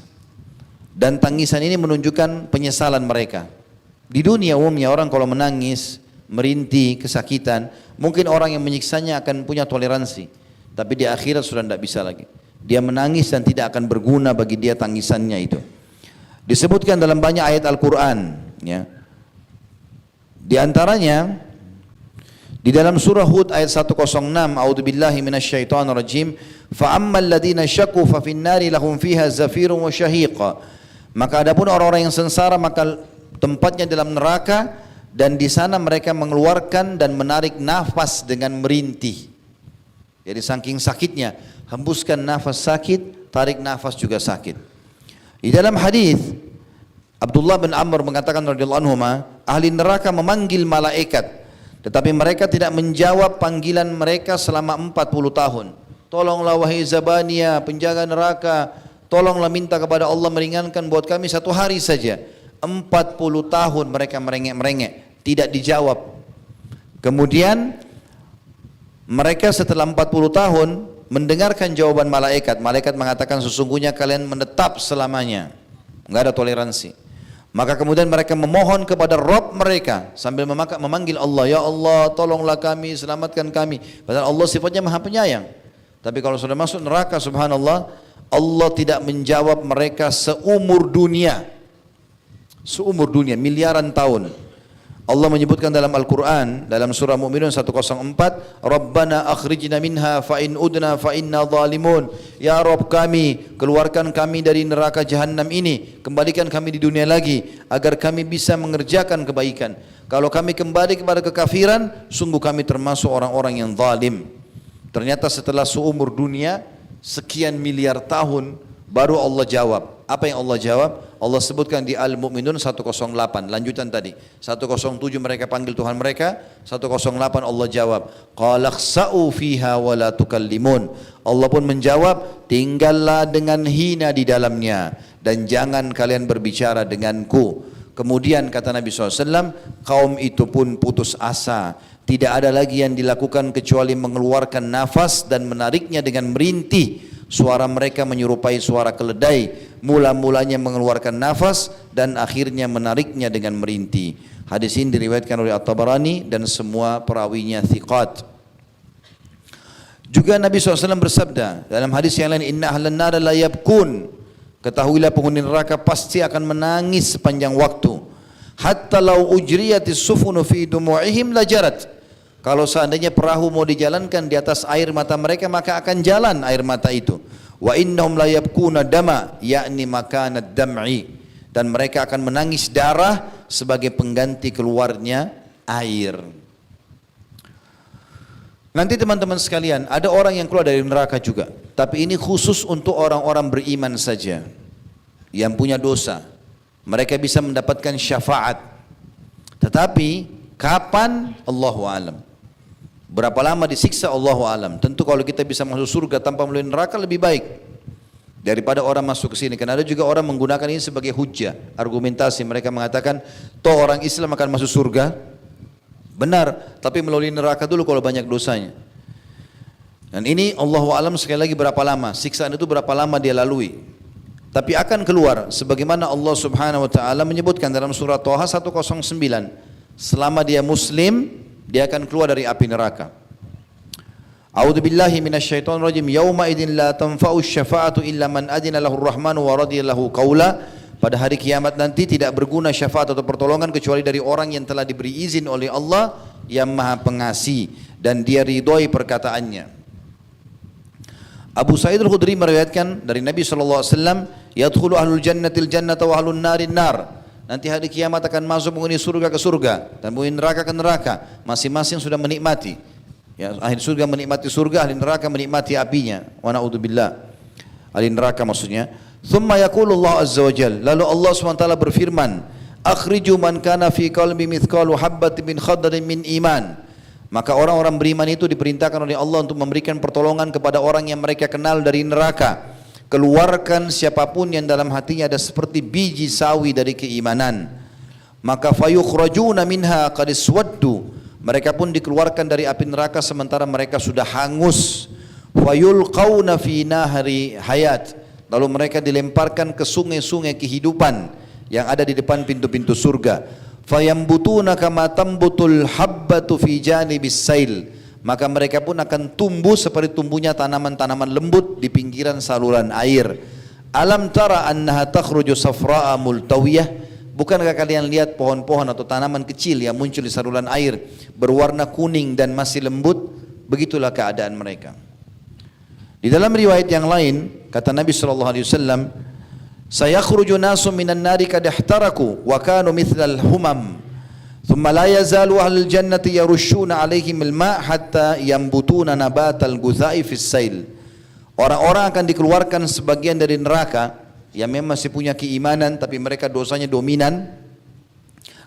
Dan tangisan ini menunjukkan penyesalan mereka. Di dunia umumnya orang kalau menangis, merintih, kesakitan, mungkin orang yang menyiksanya akan punya toleransi. Tapi di akhirat sudah tidak bisa lagi. Dia menangis dan tidak akan berguna bagi dia tangisannya itu. Disebutkan dalam banyak ayat Al-Quran, ya. Di antaranya di dalam surah Hud ayat 106, A'udzubillahi minasyaitonirrajim, fa ammal ladzina syaqu fa finnari lahum fiha zafirun wa syahiq. Maka adapun orang-orang yang sengsara maka tempatnya dalam neraka dan di sana mereka mengeluarkan dan menarik nafas dengan merintih. Jadi saking sakitnya, hembuskan nafas sakit, tarik nafas juga sakit. Di dalam hadis Abdullah bin Amr mengatakan radhiyallahu anhu, ahli neraka memanggil malaikat, tetapi mereka tidak menjawab panggilan mereka selama 40 tahun. Tolonglah wahai Zabaniya, penjaga neraka, tolonglah minta kepada Allah meringankan buat kami 1 hari saja. 40 tahun mereka merengek-merengek, tidak dijawab. Kemudian mereka setelah 40 tahun mendengarkan jawaban malaikat. Malaikat mengatakan sesungguhnya kalian menetap selamanya, enggak ada toleransi. Maka kemudian mereka memohon kepada Rabb mereka sambil memanggil Allah, ya Allah tolonglah kami, selamatkan kami. Padahal Allah sifatnya maha penyayang. Tapi kalau sudah masuk neraka, subhanallah, Allah tidak menjawab mereka seumur dunia. Seumur dunia, miliaran tahun. Allah menyebutkan dalam Al-Quran, dalam surah Mu'minun 104, Rabbana akhrijna minha fa in udna fa inna zalimun. Ya Rabb kami, keluarkan kami dari neraka jahanam ini, kembalikan kami di dunia lagi, agar kami bisa mengerjakan kebaikan. Kalau kami kembali kepada kekafiran, sungguh kami termasuk orang-orang yang zalim. Ternyata setelah seumur dunia, sekian miliar tahun, baru Allah jawab. Apa yang Allah jawab? Allah sebutkan di Al-Mu'minun 108, lanjutan tadi. 107 mereka panggil Tuhan mereka, 108 Allah jawab, qala khsa'u fiha wa la tukallimun. Allah pun menjawab, tinggallah dengan hina di dalamnya dan jangan kalian berbicara denganku. Kemudian kata Nabi SAW, kaum itu pun putus asa. Tidak ada lagi yang dilakukan kecuali mengeluarkan nafas dan menariknya dengan merintih. Suara mereka menyerupai suara keledai, mula-mulanya mengeluarkan nafas dan akhirnya menariknya dengan merintih. Hadis ini diriwayatkan oleh At-Tabarani dan semua perawinya thiqat. Juga Nabi SAW bersabda dalam hadis yang lain, inna ahlan nar la yabkun. Ketahuilah penghuni neraka pasti akan menangis sepanjang waktu. Hatta law ujriyatis sufunu fi dumu'ihim lajarat. Kalau seandainya perahu mau dijalankan di atas air mata mereka, maka akan jalan air mata itu. Wa innahum la yabkuna dama, yakni makanad dam'i, dan mereka akan menangis darah sebagai pengganti keluarnya air. Nanti teman-teman sekalian, ada orang yang keluar dari neraka juga, tapi ini khusus untuk orang-orang beriman saja yang punya dosa. Mereka bisa mendapatkan syafaat. Tetapi kapan? Allahu a'lam. Berapa lama disiksa? Allahu a'lam. Tentu kalau kita bisa masuk surga tanpa melalui neraka lebih baik daripada orang masuk ke sini. Karena ada juga orang menggunakan ini sebagai hujjah, argumentasi. Mereka mengatakan, toh orang Islam akan masuk surga. Benar, tapi melalui neraka dulu kalau banyak dosanya. Dan ini Allahu a'lam sekali lagi berapa lama, siksaan itu berapa lama dia lalui. Tapi akan keluar sebagaimana Allah Subhanahu wa taala menyebutkan dalam surah Thaha 109. Selama dia muslim, dia akan keluar dari api neraka. A'udzubillahi minasyaitonirrajim. Yauma idzin la tanfa'u syafa'atu illa man adzina lahu ar-rahmanu wa radiya lahu qaula. Pada hari kiamat nanti tidak berguna syafaat atau pertolongan kecuali dari orang yang telah diberi izin oleh Allah yang Maha Pengasih dan dia ridhoi perkataannya. Abu Sa'id Al-Khudri meriwayatkan dari Nabi sallallahu alaihi wasallam, yadkhulu ahlul jannatil jannata wa ahlun narin nar. Nanti hari kiamat akan masuk penghuni surga ke surga dan penghuni neraka ke neraka. Masing-masing sudah menikmati. Ya, ahli surga menikmati surga, ahli neraka menikmati apinya. Wa na'udzubillah. Ahli neraka maksudnya. Thumma yaqulu Allah azza wa jalla. Lalu Allah SWT berfirman, akhriju man kana fi qalbi mithqalu habbatin min khardalin min iman. Maka orang-orang beriman itu diperintahkan oleh Allah untuk memberikan pertolongan kepada orang yang mereka kenal dari neraka. Keluarkan siapapun yang dalam hatinya ada seperti biji sawi dari keimanan. Maka fayukhrajuna minha qad iswaddu. Mereka pun dikeluarkan dari api neraka sementara mereka sudah hangus. Fayulqauna fi nahri hayat. Lalu mereka dilemparkan ke sungai-sungai kehidupan yang ada di depan pintu-pintu surga. Fayambutuna kama tambutul habbatu fi janibis sail. maka mereka pun akan tumbuh seperti tumbuhnya tanaman-tanaman lembut di pinggiran saluran air. Alam tara annaha takhruju safra'a multawiyah, bukankah kalian lihat pohon-pohon atau tanaman kecil yang muncul di saluran air berwarna kuning dan masih lembut? Begitulah keadaan mereka. Di dalam riwayat yang lain kata Nabi SAW, sayakhruju nasu minan nari kad ihtaraku wa kanu mithlal humam thumma la yazalu ahlul jannati yarushuna alaihim al-ma' hatta yambutuna nabatal guzai fis sail. Orang-orang akan dikeluarkan sebagian dari neraka yang memang masih punya keimanan tapi mereka dosanya dominan,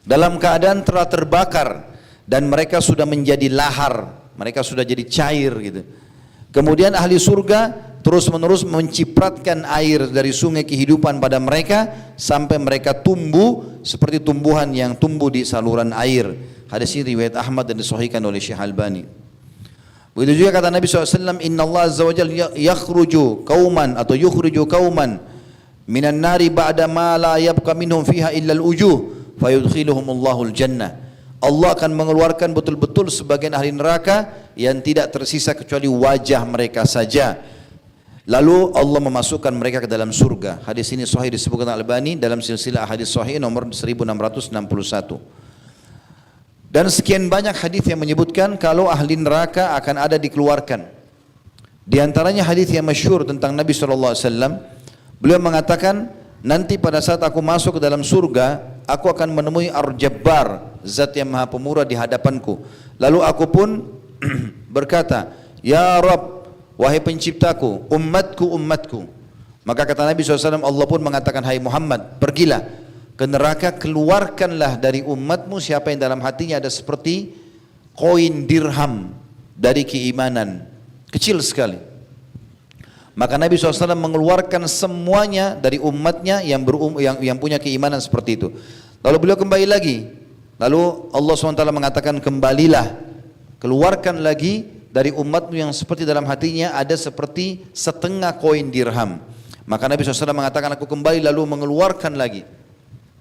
dalam keadaan telah terbakar dan mereka sudah menjadi lahar, mereka sudah jadi cair gitu. Kemudian ahli surga terus menerus mencipratkan air dari sungai kehidupan pada mereka sampai mereka tumbuh seperti tumbuhan yang tumbuh di saluran air. Hadis ini riwayat Ahmad dan disahihkan oleh Syekh Albani. Begitu juga kata Nabi SAW, Inna Allah Azza wa Jalla yakhriju kauman atau yukhriju kauman minan nari ba'da ma la yabqa minhum fiha illa al-ujuh fayudkhiluhum Allahul jannah. Allah akan mengeluarkan betul-betul sebagian ahli neraka yang tidak tersisa kecuali wajah mereka saja. Lalu Allah memasukkan mereka ke dalam surga. Hadis ini sahih disebutkan Al-Albani dalam silsilah hadis sahih nomor 1661. Dan sekian banyak hadis yang menyebutkan kalau ahli neraka akan ada dikeluarkan. Di antaranya hadis yang masyhur tentang Nabi SAW. Beliau mengatakan, nanti pada saat aku masuk ke dalam surga, aku akan menemui Ar-Jabbar, zat yang maha pemurah di hadapanku. Lalu aku pun berkata, Ya Rabb, wahai penciptaku, ummatku, ummatku. Maka kata Nabi SAW, Allah pun mengatakan, hai Muhammad, pergilah ke neraka, keluarkanlah dari umatmu siapa yang dalam hatinya ada seperti koin dirham dari keimanan, kecil sekali. Maka Nabi SAW mengeluarkan semuanya dari umatnya yang punya keimanan seperti itu. Lalu beliau kembali lagi. Lalu Allah SWT mengatakan, kembalilah, keluarkan lagi dari umatmu yang seperti dalam hatinya ada seperti setengah koin dirham. Maka Nabi SAW mengatakan, aku kembali lalu mengeluarkan lagi.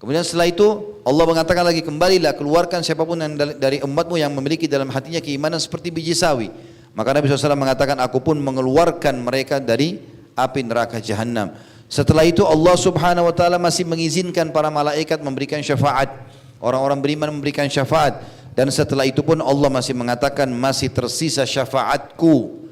Kemudian setelah itu Allah mengatakan lagi, kembalilah, keluarkan siapapun yang dari umatmu yang memiliki dalam hatinya keimanan seperti biji sawi. Maka Nabi SAW mengatakan, aku pun mengeluarkan mereka dari api neraka Jahannam. Setelah itu Allah Subhanahu wa taala masih mengizinkan para malaikat memberikan syafaat. Orang-orang beriman memberikan syafaat. Dan setelah itu pun Allah masih mengatakan, masih tersisa syafaatku.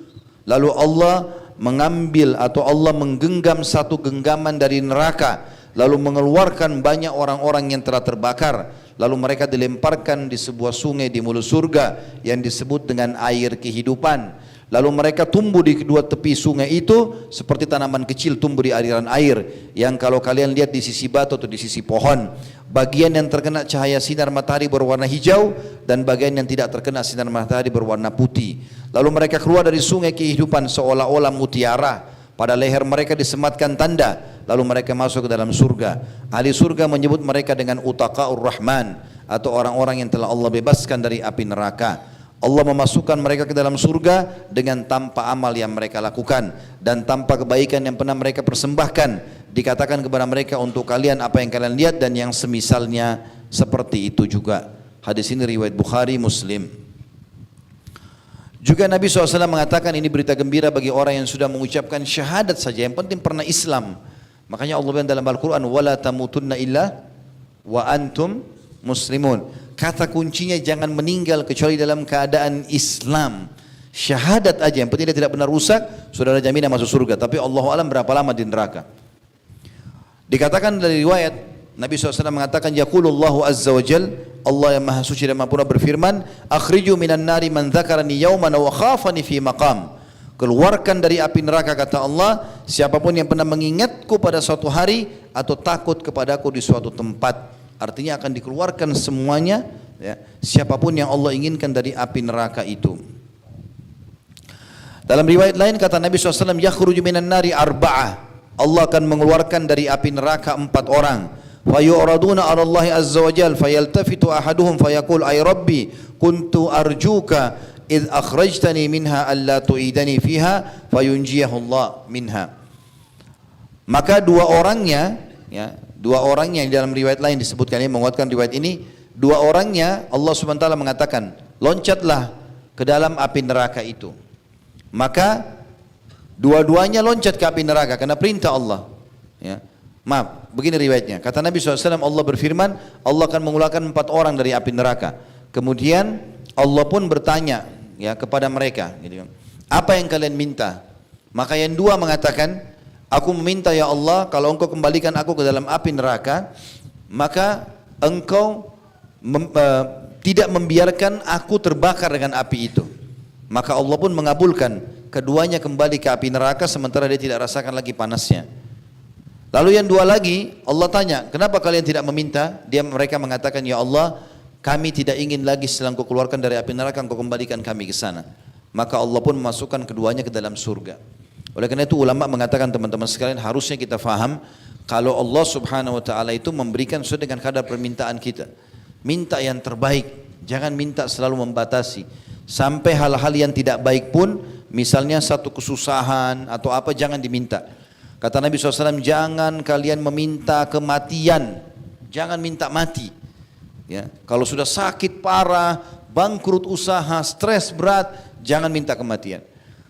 Lalu Allah mengambil atau Allah menggenggam satu genggaman dari neraka, lalu mengeluarkan banyak orang-orang yang telah terbakar. Lalu mereka dilemparkan di sebuah sungai di mulut surga yang disebut dengan air kehidupan. Lalu mereka tumbuh di kedua tepi sungai itu seperti tanaman kecil tumbuh di aliran air yang kalau kalian lihat di sisi batu atau di sisi pohon, bagian yang terkena cahaya sinar matahari berwarna hijau dan bagian yang tidak terkena sinar matahari berwarna putih. Lalu mereka keluar dari sungai kehidupan seolah-olah mutiara. Pada leher mereka disematkan tanda, lalu mereka masuk ke dalam surga. Ahli surga menyebut mereka dengan utaqaur rahman, atau orang-orang yang telah Allah bebaskan dari api neraka. Allah memasukkan mereka ke dalam surga dengan tanpa amal yang mereka lakukan dan tanpa kebaikan yang pernah mereka persembahkan. Dikatakan kepada mereka, untuk kalian apa yang kalian lihat dan yang semisalnya seperti itu juga. Hadis ini riwayat Bukhari, Muslim. Juga Nabi SAW mengatakan, ini berita gembira bagi orang yang sudah mengucapkan syahadat saja, yang penting pernah Islam. Makanya Allah bilang dalam Al-Quran, wala tamutunna illa wa antum muslimun. Kata kuncinya jangan meninggal kecuali dalam keadaan Islam. Syahadat aja, yang penting dia tidak benar rusak, sudah ada jaminan masuk surga. Tapi Allahu alam berapa lama di neraka. Dikatakan dari riwayat, Nabi SAW mengatakan, yaqulullahu azza wa jal, Allah yang maha suci dan maha purna berfirman, akhriju minan nari man dzakarani yawman wa khafani fi maqam. Keluarkan dari api neraka, kata Allah, siapapun yang pernah mengingatku pada suatu hari atau takut kepadaku di suatu tempat. Artinya akan dikeluarkan semuanya, ya, siapapun yang Allah inginkan dari api neraka itu. Dalam riwayat lain kata Nabi SAW, yakhruju minan nari arba'ah. Allah akan mengeluarkan dari api neraka 4 orang. Fayu'raduna 'ala Allah azza wa jalla fayaltafitu ahaduhum fayaqul ay rabbi kuntu arjuka id akhrajtani minha alla tu'idani fiha fayunjiyahu Allah minha. Maka dua orangnya di dalam riwayat lain disebutkan, ini menguatkan riwayat ini, dua orangnya Allah Subhanahu wa taala mengatakan, loncatlah ke ke dalam api neraka itu. Maka dua-duanya loncat ke api neraka karena perintah Allah. Ya. Maaf, begini riwayatnya. Kata Nabi SAW, Allah berfirman, Allah akan mengeluarkan 4 orang dari api neraka. Kemudian Allah pun bertanya ya kepada mereka, gitu. Apa yang kalian minta? Maka yang 2 mengatakan, aku meminta ya Allah, kalau engkau kembalikan aku ke dalam api neraka, maka engkau tidak membiarkan aku terbakar dengan api itu. Maka Allah pun mengabulkan, keduanya kembali ke api neraka sementara dia tidak rasakan lagi panasnya. Lalu yang 2 lagi, Allah tanya, kenapa kalian tidak meminta? Mereka mengatakan, ya Allah, kami tidak ingin lagi setelah engkau keluarkan dari api neraka, engkau kembalikan kami ke sana. Maka Allah pun memasukkan keduanya ke dalam surga. Oleh karena itu ulama mengatakan, teman-teman sekalian, harusnya kita faham kalau Allah Subhanahu wa taala itu memberikan sesuai dengan kadar permintaan kita. Minta yang terbaik, jangan minta selalu membatasi. Sampai hal-hal yang tidak baik pun, misalnya satu kesusahan atau apa, jangan diminta. Kata Nabi SAW, jangan kalian meminta kematian, jangan minta mati. Ya, kalau sudah sakit parah, bangkrut usaha, stres berat, jangan minta kematian.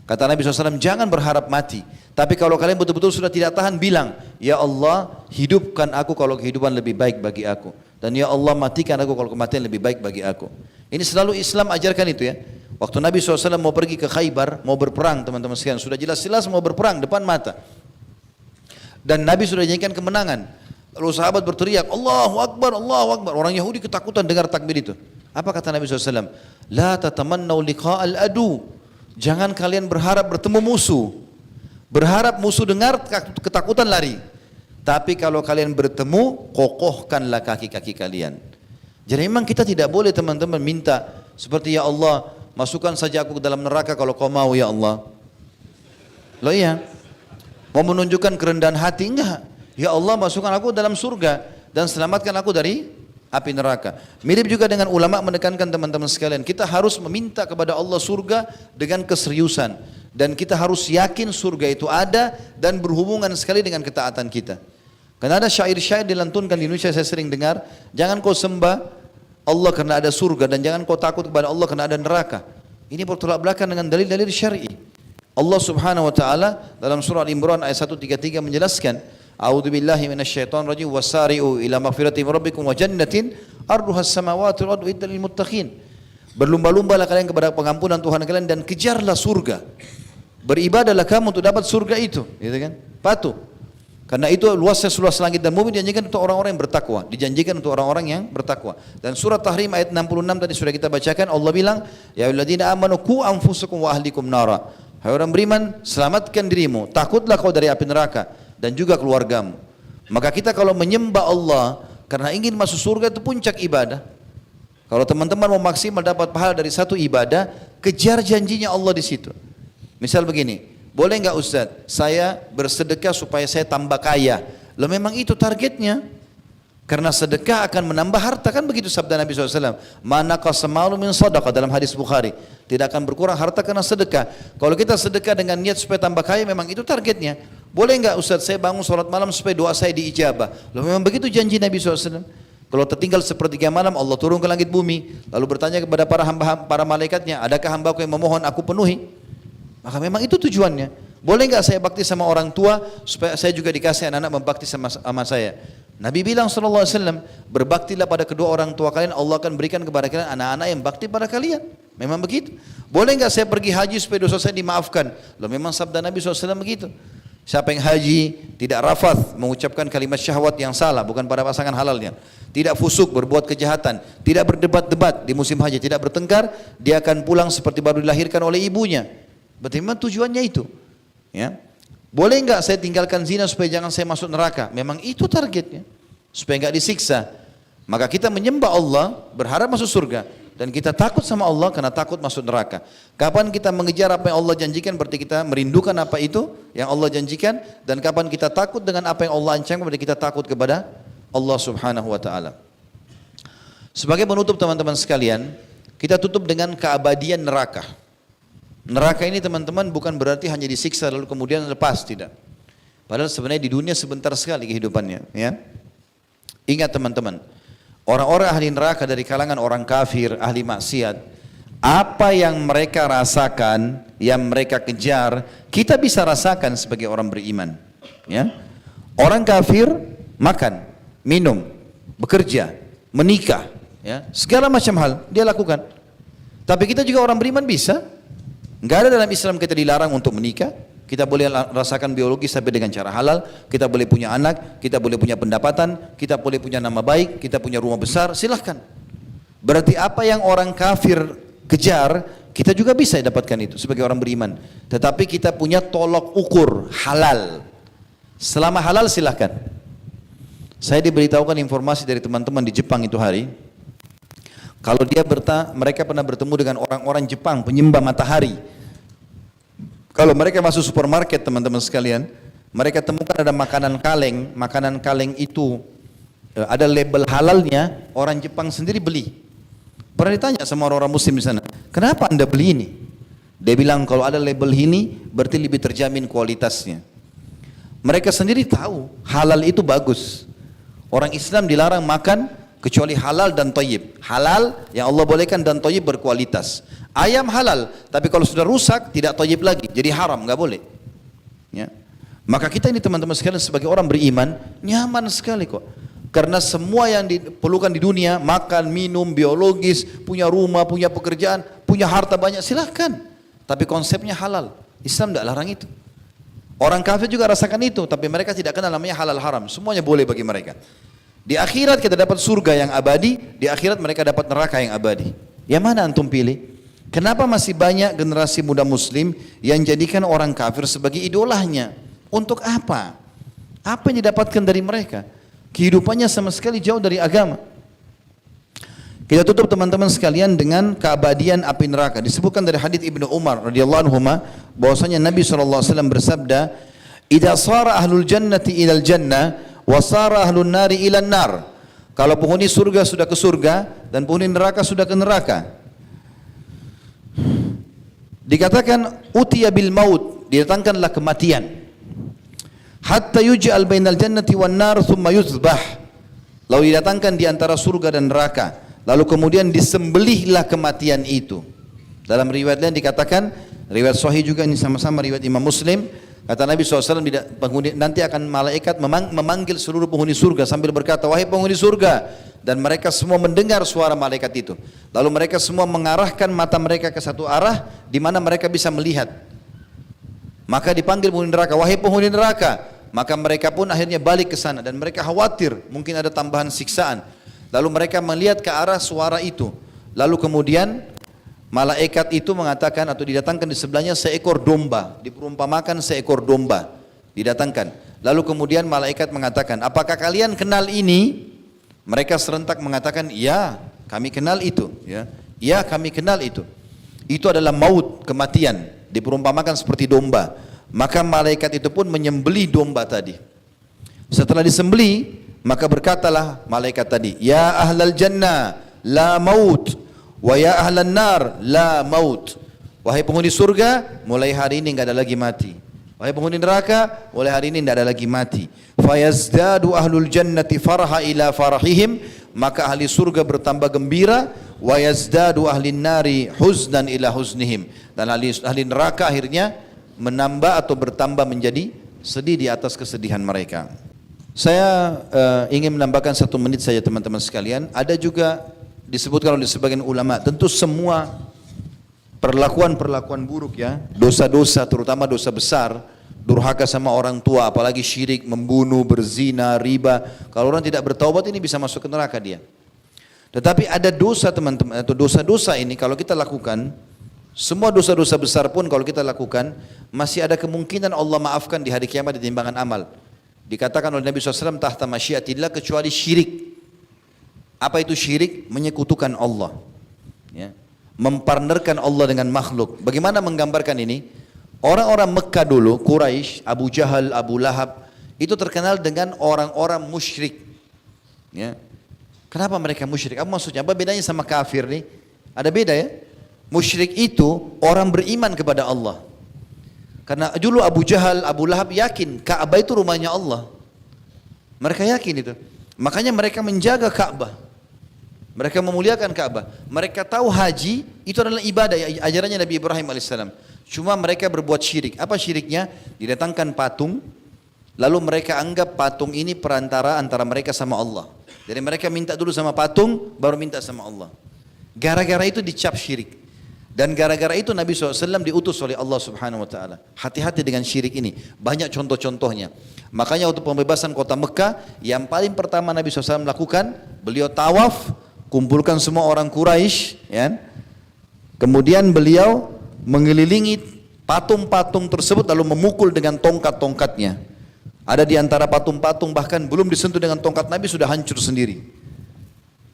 Kata Nabi SAW, jangan berharap mati. Tapi kalau kalian betul-betul sudah tidak tahan, bilang, ya Allah, hidupkan aku kalau kehidupan lebih baik bagi aku. Dan ya Allah, matikan aku kalau kematian lebih baik bagi aku. Ini selalu Islam ajarkan itu ya. Waktu Nabi SAW mau pergi ke Khaybar, mau berperang, teman-teman sekalian, sudah jelas-jelas mau berperang depan mata. Dan Nabi sudah janjikan kemenangan. Lalu sahabat berteriak, Allahu Akbar, Allahu Akbar. Orang Yahudi ketakutan dengar takbir itu. Apa kata Nabi SAW? La tatamannau liqa'al adu. Jangan kalian berharap bertemu musuh. Berharap musuh dengar, ketakutan lari. Tapi kalau kalian bertemu, kokohkanlah kaki-kaki kalian. Jadi memang kita tidak boleh teman-teman minta seperti, ya Allah, masukkan saja aku ke dalam neraka kalau kau mau ya Allah. Loh iya. Mau menunjukkan kerendahan hati? Enggak. Ya Allah, masukkan aku dalam surga dan selamatkan aku dari api neraka. Mirip juga dengan ulama menekankan teman-teman sekalian, kita harus meminta kepada Allah surga dengan keseriusan. Dan kita harus yakin surga itu ada dan berhubungan sekali dengan ketaatan kita. Karena ada syair-syair dilantunkan di Indonesia, saya sering dengar, jangan kau sembah Allah karena ada surga dan jangan kau takut kepada Allah karena ada neraka. Ini bertolak belakang dengan dalil-dalil syar'i. Allah Subhanahu wa taala dalam surah Al-Imran ayat 133 menjelaskan, a'udzubillahi minasyaitonir rajim, wasari'u ila magfiratin min rabbikum wa jannatin arduhas samawati wal ardu iddat lil muttaqin. Berlumba-lumbalah kalian kepada pengampunan Tuhan kalian dan kejarlah surga. Beribadahlah kamu untuk dapat surga itu, gitu kan? Patuh. Karena itu luasnya luas langit dan bumi dijanjikan untuk orang-orang yang bertakwa, dijanjikan untuk orang-orang yang bertakwa. Dan surat Tahrim ayat 66 tadi sudah kita bacakan, Allah bilang, ya ayyuhalladzina amanu qu anfusakum wa ahlikum nara. Hai orang beriman, selamatkan dirimu, takutlah kau dari api neraka dan juga keluargamu. Maka kita kalau menyembah Allah karena ingin masuk surga itu puncak ibadah. Kalau teman-teman mau maksimal dapat pahala dari satu ibadah, kejar janjinya Allah di situ. Misal begini, boleh enggak Ustaz, saya bersedekah supaya saya tambah kaya. Loh memang itu targetnya. Karena sedekah akan menambah harta, kan begitu sabda Nabi SAW. Mana qasamalu min sadaqah dalam hadis Bukhari. Tidak akan berkurang harta karena sedekah. Kalau kita sedekah dengan niat supaya tambah kaya, memang itu targetnya. Boleh enggak Ustaz, saya bangun sholat malam supaya doa saya diijabah. Loh memang begitu janji Nabi SAW. Kalau tertinggal sepertiga malam, Allah turun ke langit bumi, lalu bertanya kepada para malaikatnya, adakah hambaku yang memohon aku penuhi? Maka memang itu tujuannya. Boleh enggak saya bakti sama orang tua supaya saya juga dikasih anak-anak membakti sama saya? Nabi bilang SAW, berbaktilah pada kedua orang tua kalian, Allah akan berikan kepada kalian anak-anak yang bakti pada kalian. Memang begitu. Boleh enggak saya pergi haji supaya dosa saya dimaafkan? Loh memang sabda Nabi SAW begitu. Siapa yang haji tidak rafath, mengucapkan kalimat syahwat yang salah, bukan pada pasangan halalnya, tidak fusuk, berbuat kejahatan, tidak berdebat-debat di musim haji, tidak bertengkar, dia akan pulang seperti baru dilahirkan oleh ibunya. Berarti memang tujuannya itu. Ya. Boleh enggak saya tinggalkan zina supaya jangan saya masuk neraka? Memang itu targetnya, supaya enggak disiksa. Maka kita menyembah Allah, berharap masuk surga, dan kita takut sama Allah karena takut masuk neraka. Kapan kita mengejar apa yang Allah janjikan, berarti kita merindukan apa itu yang Allah janjikan. Dan kapan kita takut dengan apa yang Allah ancam, berarti kita takut kepada Allah Subhanahu wa taala. Sebagai penutup teman-teman sekalian, kita tutup dengan keabadian neraka. Neraka ini teman-teman bukan berarti hanya disiksa lalu kemudian lepas, tidak. Padahal sebenarnya di dunia sebentar sekali kehidupannya, ya. Ingat teman-teman, orang-orang ahli neraka dari kalangan orang kafir, ahli maksiat, Apa yang mereka rasakan, yang mereka kejar, kita bisa rasakan sebagai orang beriman. Ya, orang kafir makan, minum, bekerja, menikah, ya, segala macam hal dia lakukan. Tapi kita juga orang beriman bisa. Enggak ada dalam Islam kita dilarang untuk menikah. Kita boleh rasakan biologis tapi dengan cara halal. Kita boleh punya anak, kita boleh punya pendapatan, kita boleh punya nama baik, kita punya rumah besar, silahkan. Berarti apa yang orang kafir kejar, kita juga bisa dapatkan itu sebagai orang beriman. Tetapi kita punya tolok ukur halal. Selama halal silahkan. Saya diberitahukan informasi dari teman-teman di Jepang itu hari. Kalau mereka pernah bertemu dengan orang-orang Jepang penyembah matahari. Kalau mereka masuk supermarket teman-teman sekalian, mereka temukan ada makanan kaleng. Makanan kaleng itu ada label halalnya, orang Jepang sendiri beli. Pernah ditanya sama orang-orang muslim di sana, kenapa anda beli ini? Dia bilang kalau ada label ini berarti lebih terjamin kualitasnya. Mereka sendiri tahu halal itu bagus. Orang Islam dilarang makan kecuali halal dan thayyib. Halal yang Allah bolehkan dan thayyib berkualitas. Ayam halal, tapi kalau sudah rusak tidak thayyib lagi, jadi haram, nggak boleh. Ya. Maka kita ini teman-teman sekalian sebagai orang beriman nyaman sekali kok. Karena semua yang diperlukan di dunia, makan, minum, biologis, punya rumah, punya pekerjaan, punya harta banyak, silahkan. Tapi konsepnya halal. Islam tidak larang itu. Orang kafir juga rasakan itu, tapi mereka tidak kenal namanya halal haram. Semuanya boleh bagi mereka. Di akhirat kita dapat surga yang abadi, di akhirat mereka dapat neraka yang abadi. Yang mana antum pilih? Kenapa masih banyak generasi muda muslim yang jadikan orang kafir sebagai idolanya? Untuk apa? Apa yang didapatkan dari mereka? Kehidupannya sama sekali jauh dari agama. Kita tutup teman-teman sekalian dengan keabadian api neraka. Disebutkan dari hadits Ibnu Umar radhiyallahu anhu bahwasanya Nabi SAW bersabda, "Idza sara ahlul jannati ilal jannah wasara ahlun nari ilan nar." Kalau penghuni surga sudah ke surga dan penghuni neraka sudah ke neraka. Dikatakan utiya bil maut, didatangkanlah kematian. Hatta yuj'al bainal jannati wan nar thumma yuzbah. Lalu didatangkan di antara surga dan neraka. Lalu kemudian disembelihlah kematian itu. Dalam riwayat lain dikatakan, riwayat sahih juga ini sama-sama riwayat Imam Muslim. Kata Nabi SAW, nanti akan malaikat memanggil seluruh penghuni surga sambil berkata, wahai penghuni surga. Dan mereka semua mendengar suara malaikat itu. Lalu mereka semua mengarahkan mata mereka ke satu arah, di mana mereka bisa melihat. Maka dipanggil penghuni neraka, wahai penghuni neraka. Maka mereka pun akhirnya balik ke sana. Dan mereka khawatir, mungkin ada tambahan siksaan. Lalu mereka melihat ke arah suara itu. Lalu kemudian malaikat itu mengatakan atau didatangkan di sebelahnya seekor domba, diperumpamakan seekor domba didatangkan. Lalu kemudian malaikat mengatakan, apakah kalian kenal ini? Mereka serentak mengatakan, ya kami kenal itu. Ya kami kenal itu. Itu adalah maut, kematian, diperumpamakan seperti domba. Maka malaikat itu pun menyembelih domba tadi. Setelah disembelih, maka berkatalah malaikat tadi, ya ahlal jannah la maut. Wa ya ahlan nar la maut. Wahai penghuni surga, mulai hari ini enggak ada lagi mati. Wahai penghuni neraka, mulai hari ini enggak ada lagi mati. Fayazdadu ahlul jannati farha ila farahihim, maka ahli surga bertambah gembira, wa yazdadu ahlin nari huznan ila huznihim, dan ahli neraka akhirnya menambah atau bertambah menjadi sedih di atas kesedihan mereka. Saya ingin menambahkan 1 menit saja teman-teman sekalian. Ada juga disebutkan oleh sebagian ulama, tentu semua perlakuan-perlakuan buruk ya, dosa-dosa terutama dosa besar, durhaka sama orang tua, apalagi syirik, membunuh, berzina, riba. Kalau orang tidak bertaubat ini bisa masuk ke neraka dia. Tetapi ada dosa teman-teman, atau dosa-dosa ini kalau kita lakukan, semua dosa-dosa besar pun kalau kita lakukan, masih ada kemungkinan Allah maafkan di hari kiamat di timbangan amal. Dikatakan oleh Nabi SAW, tahta masyiatillah, kecuali syirik. Apa itu syirik? Menyekutukan Allah, ya. Mempartnerkan Allah dengan makhluk. Bagaimana menggambarkan ini? Orang-orang Mekah dulu, Quraisy, Abu Jahal, Abu Lahab, itu terkenal dengan orang-orang musyrik, ya. Kenapa mereka musyrik? Apa maksudnya? Apa bedanya sama kafir nih? Ada beda ya? Musyrik itu orang beriman kepada Allah. Karena dulu Abu Jahal, Abu Lahab yakin Ka'bah itu rumahnya Allah. Mereka yakin itu. Makanya mereka menjaga Ka'bah. Mereka memuliakan Ka'bah. Mereka tahu haji itu adalah ibadah, ajarannya Nabi Ibrahim alaihissalam. Cuma mereka berbuat syirik. Apa syiriknya? Didatangkan patung, lalu mereka anggap patung ini perantara antara mereka sama Allah. Jadi mereka minta dulu sama patung, baru minta sama Allah. Gara-gara itu dicap syirik. Dan gara-gara itu Nabi SAW diutus oleh Allah Subhanahu Wa Taala. Hati-hati dengan syirik ini. Banyak contoh-contohnya. Makanya waktu pembebasan kota Mekah, yang paling pertama Nabi SAW lakukan, beliau tawaf, kumpulkan semua orang Quraisy, ya. Kemudian beliau mengelilingi patung-patung tersebut lalu memukul dengan tongkat-tongkatnya. Ada di antara patung-patung bahkan belum disentuh dengan tongkat Nabi sudah hancur sendiri.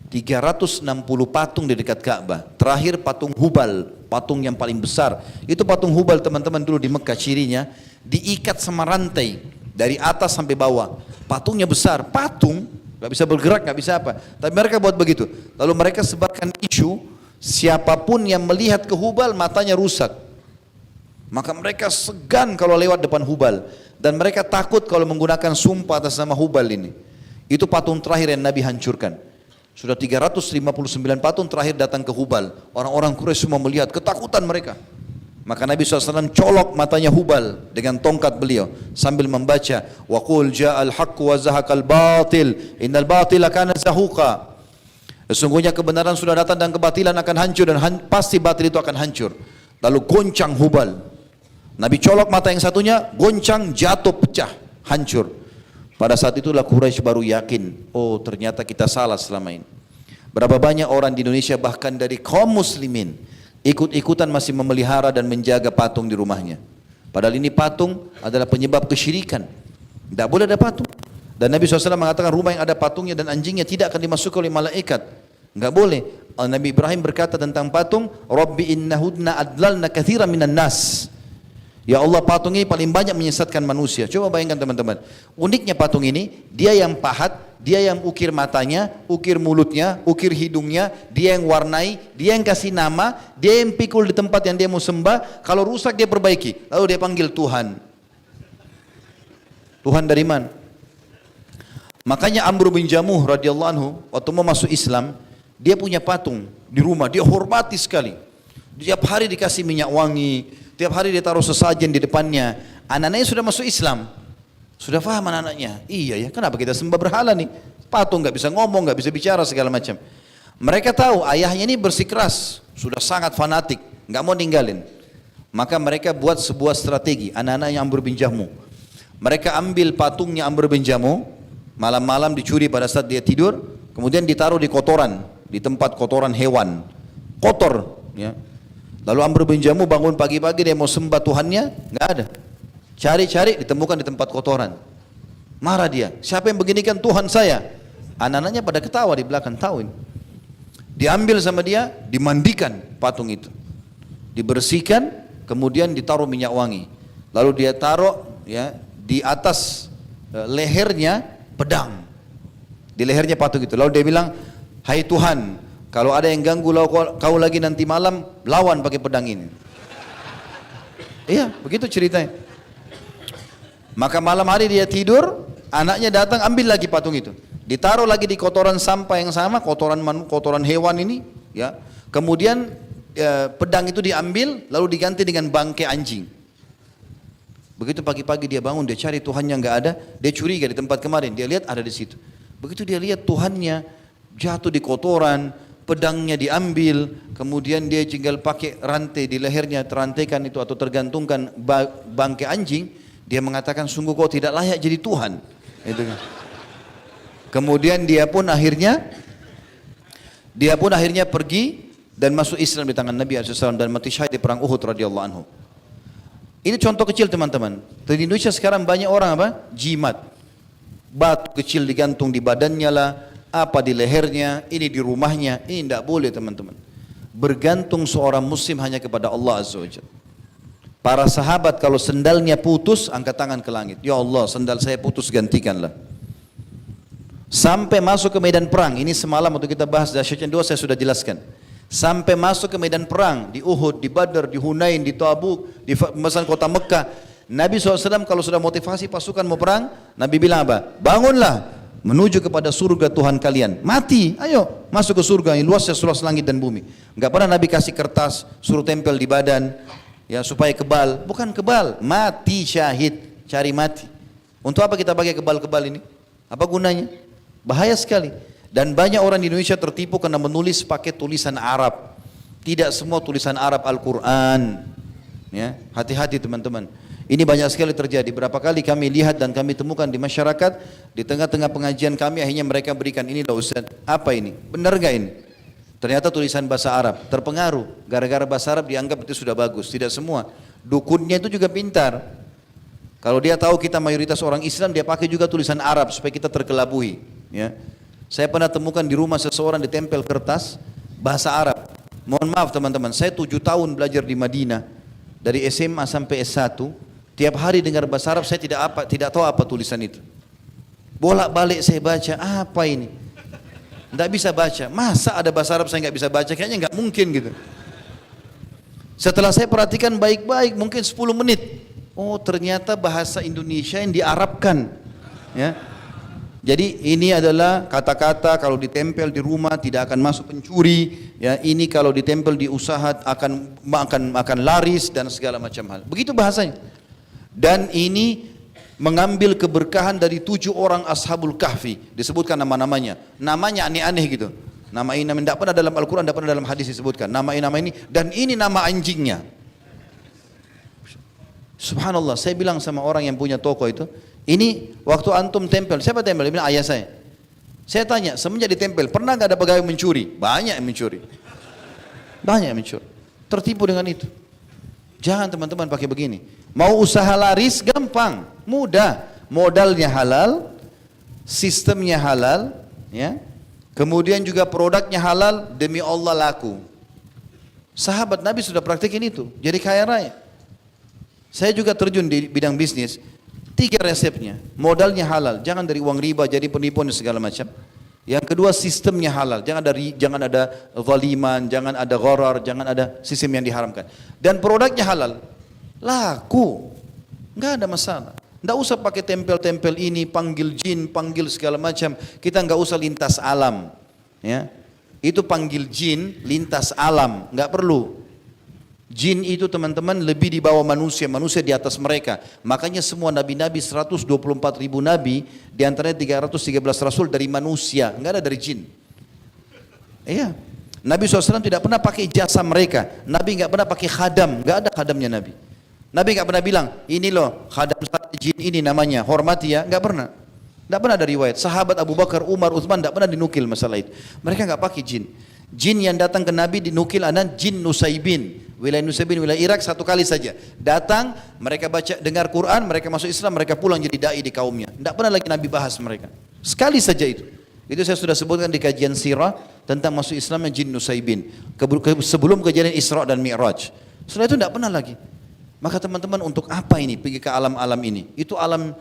360 patung di dekat Ka'bah. Terakhir patung Hubal, patung yang paling besar. Itu patung Hubal teman-teman dulu di Mekah, cirinya diikat sama rantai dari atas sampai bawah. Patungnya besar, patung nggak bisa bergerak, nggak bisa apa. Tapi mereka buat begitu. Lalu mereka sebarkan isu, siapapun yang melihat ke Hubal matanya rusak. Maka mereka segan kalau lewat depan Hubal. Dan mereka takut kalau menggunakan sumpah atas nama Hubal ini. Itu patung terakhir yang Nabi hancurkan. Sudah 359 patung terakhir datang ke Hubal. Orang-orang Quraisy semua melihat, ketakutan mereka. Maka Nabi SAW colok matanya Hubal dengan tongkat beliau sambil membaca, wa qul ja'al haqqu wa zahaqal batil innal batila kana zahuqa. Sesungguhnya kebenaran sudah datang dan kebatilan akan hancur, dan pasti batil itu akan hancur. Lalu goncang Hubal. Nabi colok mata yang satunya, goncang, jatuh, pecah, hancur. Pada saat itulah Quraisy baru yakin, oh ternyata kita salah selama ini. Berapa banyak orang di Indonesia bahkan dari kaum muslimin ikut-ikutan masih memelihara dan menjaga patung di rumahnya. Padahal ini patung adalah penyebab kesyirikan. Tidak boleh ada patung. Dan Nabi SAW mengatakan rumah yang ada patungnya dan anjingnya tidak akan dimasuki oleh malaikat. Enggak boleh. Nabi Ibrahim berkata tentang patung, Rabbi innahudna adlalna katsiran minan nas. Ya Allah, patung ini paling banyak menyesatkan manusia. Coba bayangkan teman-teman. Uniknya patung ini, dia yang pahat, dia yang ukir matanya, ukir mulutnya, ukir hidungnya, dia yang warnai, dia yang kasih nama, dia yang pikul di tempat yang dia mau sembah. Kalau rusak dia perbaiki. Lalu dia panggil Tuhan. Tuhan dari mana? Makanya Amr bin Jamuh radhiyallahu anhu waktu mau masuk Islam, dia punya patung di rumah, dia hormati sekali. Tiap hari dikasih minyak wangi, tiap hari dia taruh sesajen di depannya. Anak-anaknya sudah masuk Islam. Sudah paham anak-anaknya. Iya ya, kenapa kita sembah berhala nih? Patung nggak bisa ngomong, nggak bisa bicara segala macam. Mereka tahu ayahnya ini bersikeras, sudah sangat fanatik, nggak mau ninggalin. Maka mereka buat sebuah strategi. Anak-anaknya Amr bin Jamuh. Mereka ambil patungnya Amr bin Jamuh, malam-malam dicuri pada saat dia tidur, kemudian ditaruh di kotoran, di tempat kotoran hewan, kotor. Ya. Lalu Amr bin Jamuh bangun pagi-pagi dia mau sembah Tuhannya, nggak ada. Cari-cari ditemukan di tempat kotoran. Marah dia, siapa yang beginikan Tuhan saya? Anak-anaknya pada ketawa di belakang, tahu ini. Diambil sama dia, dimandikan patung itu. Dibersihkan, kemudian ditaruh minyak wangi. Lalu dia taruh ya di atas lehernya pedang. Di lehernya patung itu. Lalu dia bilang, hai Tuhan, kalau ada yang ganggu kau lagi nanti malam, lawan pakai pedang ini. Iya, begitu ceritanya. Maka malam hari dia tidur, anaknya datang ambil lagi patung itu. Ditaruh lagi di kotoran sampah yang sama, kotoran hewan ini. Ya. Kemudian pedang itu diambil, lalu diganti dengan bangkai anjing. Begitu pagi-pagi dia bangun, dia cari Tuhannya nggak ada, dia curiga di tempat kemarin, dia lihat ada di situ. Begitu dia lihat Tuhannya jatuh di kotoran, pedangnya diambil, kemudian dia tinggal pakai rantai di lehernya, terantaikan itu atau tergantungkan bangkai anjing, dia mengatakan sungguh kau tidak layak jadi Tuhan. Itu kan. Kemudian dia pun akhirnya pergi dan masuk Islam di tangan Nabi SAW dan mati syahid di perang Uhud radhiyallahu anhu. Ini contoh kecil teman-teman. Di Indonesia sekarang banyak orang apa? Jimat. Batu kecil digantung di badannya lah, apa di lehernya, ini di rumahnya. Ini tidak boleh teman-teman. Bergantung seorang muslim hanya kepada Allah Azza wa Jalla. Para sahabat kalau sendalnya putus, angkat tangan ke langit. Ya Allah, sendal saya putus, gantikanlah. Sampai masuk ke medan perang. Ini semalam waktu kita bahas dahsyatnya dua saya sudah jelaskan. Sampai masuk ke medan perang di Uhud, di Badar, di Hunain, di Tabuk, di pembebasan kota Mekah. Nabi SAW kalau sudah motivasi pasukan mau perang, Nabi bilang apa? Bangunlah menuju kepada surga Tuhan kalian. Mati, ayo. masuk ke surga yang luasnya seluas langit dan bumi. Enggak pernah Nabi kasih kertas, suruh tempel di badan, ya supaya kebal. Bukan kebal, mati syahid, cari mati. Untuk apa kita pakai kebal-kebal ini? Apa gunanya? Bahaya sekali. Dan banyak orang di Indonesia tertipu karena menulis pakai tulisan Arab. Tidak semua tulisan Arab Al-Quran. Ya, hati-hati teman-teman. Ini banyak sekali terjadi. Berapa kali kami lihat dan kami temukan di masyarakat, di tengah-tengah pengajian kami akhirnya mereka berikan, ini loh Ustaz, apa ini? Benar gak ini? Ternyata tulisan bahasa Arab. Terpengaruh. Gara-gara bahasa Arab dianggap itu sudah bagus. Tidak semua. Dukunnya itu juga pintar. Kalau dia tahu kita mayoritas orang Islam, dia pakai juga tulisan Arab supaya kita terkelabui. Ya. Saya pernah temukan di rumah seseorang ditempel kertas bahasa Arab. Mohon maaf teman-teman, saya 7 tahun belajar di Madinah. Dari SMA sampai S1. Tiap hari dengar bahasa Arab, saya tidak tahu apa tulisan itu. Bolak-balik saya baca, apa ini? Tidak bisa baca. Masa ada bahasa Arab saya nggak bisa baca? Kayaknya nggak mungkin gitu. Setelah saya perhatikan baik-baik, mungkin 10 menit. Oh ternyata bahasa Indonesia yang diarabkan. Ya. Jadi ini adalah kata-kata kalau ditempel di rumah tidak akan masuk pencuri. Ya, ini kalau ditempel di usaha akan laris dan segala macam hal. Begitu bahasanya. Dan ini mengambil keberkahan dari 7 orang Ashabul Kahfi. Disebutkan nama-namanya. Namanya aneh-aneh gitu. Nama ini tidak pernah dalam Al-Quran, tidak pernah dalam hadis disebutkan. Nama ini, dan ini nama anjingnya. Subhanallah, saya bilang sama orang yang punya toko itu, ini waktu antum tempel, siapa tempel? Dia bilang ayah saya. Saya tanya, semenjak ditempel, pernah nggak ada pegawai mencuri? Banyak yang mencuri. Banyak yang mencuri. Tertipu dengan itu. Jangan teman-teman pakai begini. Mau usaha laris gampang, mudah. Modalnya halal, sistemnya halal, ya. Kemudian juga produknya halal, demi Allah laku. Sahabat Nabi sudah praktikin itu, jadi kaya raya. Saya juga terjun di bidang bisnis. 3 resepnya, modalnya halal, jangan dari uang riba, jadi penipuan dan segala macam. Yang kedua sistemnya halal, jangan ada zaliman, jangan ada gharar, jangan ada sistem yang diharamkan. Dan produknya halal, laku, nggak ada masalah. Nggak usah pakai tempel-tempel ini, panggil jin, panggil segala macam. Kita nggak usah lintas alam, ya. Itu panggil jin, lintas alam, nggak perlu. Jin itu teman-teman lebih di bawah manusia, manusia di atas mereka. Makanya semua nabi-nabi 124 ribu nabi, diantaranya 313 rasul dari manusia, nggak ada dari jin. Iya, Nabi SAW tidak pernah pakai jasa mereka. Nabi nggak pernah pakai khadam, nggak ada khadamnya Nabi. Nabi nggak pernah bilang, ini loh khadam saya jin ini namanya, hormati ya, nggak pernah. Nggak pernah ada riwayat. Sahabat Abu Bakar, Umar, Utsman nggak pernah dinukil masalah itu. Mereka nggak pakai jin. Jin yang datang ke Nabi dinukil adalah jin Nusaybin. Wilayah Nusaybin, wilayah Irak 1 kali saja. Datang, mereka baca, dengar Quran, mereka masuk Islam, mereka pulang jadi da'i di kaumnya. Tidak pernah lagi Nabi bahas mereka. Sekali saja itu. Itu saya sudah sebutkan di kajian sirah tentang masuk Islamnya jin Nusaybin. Sebelum kejadian Isra dan Mi'raj. Setelah itu tidak pernah lagi. Maka teman-teman untuk apa ini pergi ke alam-alam ini? Itu alamnya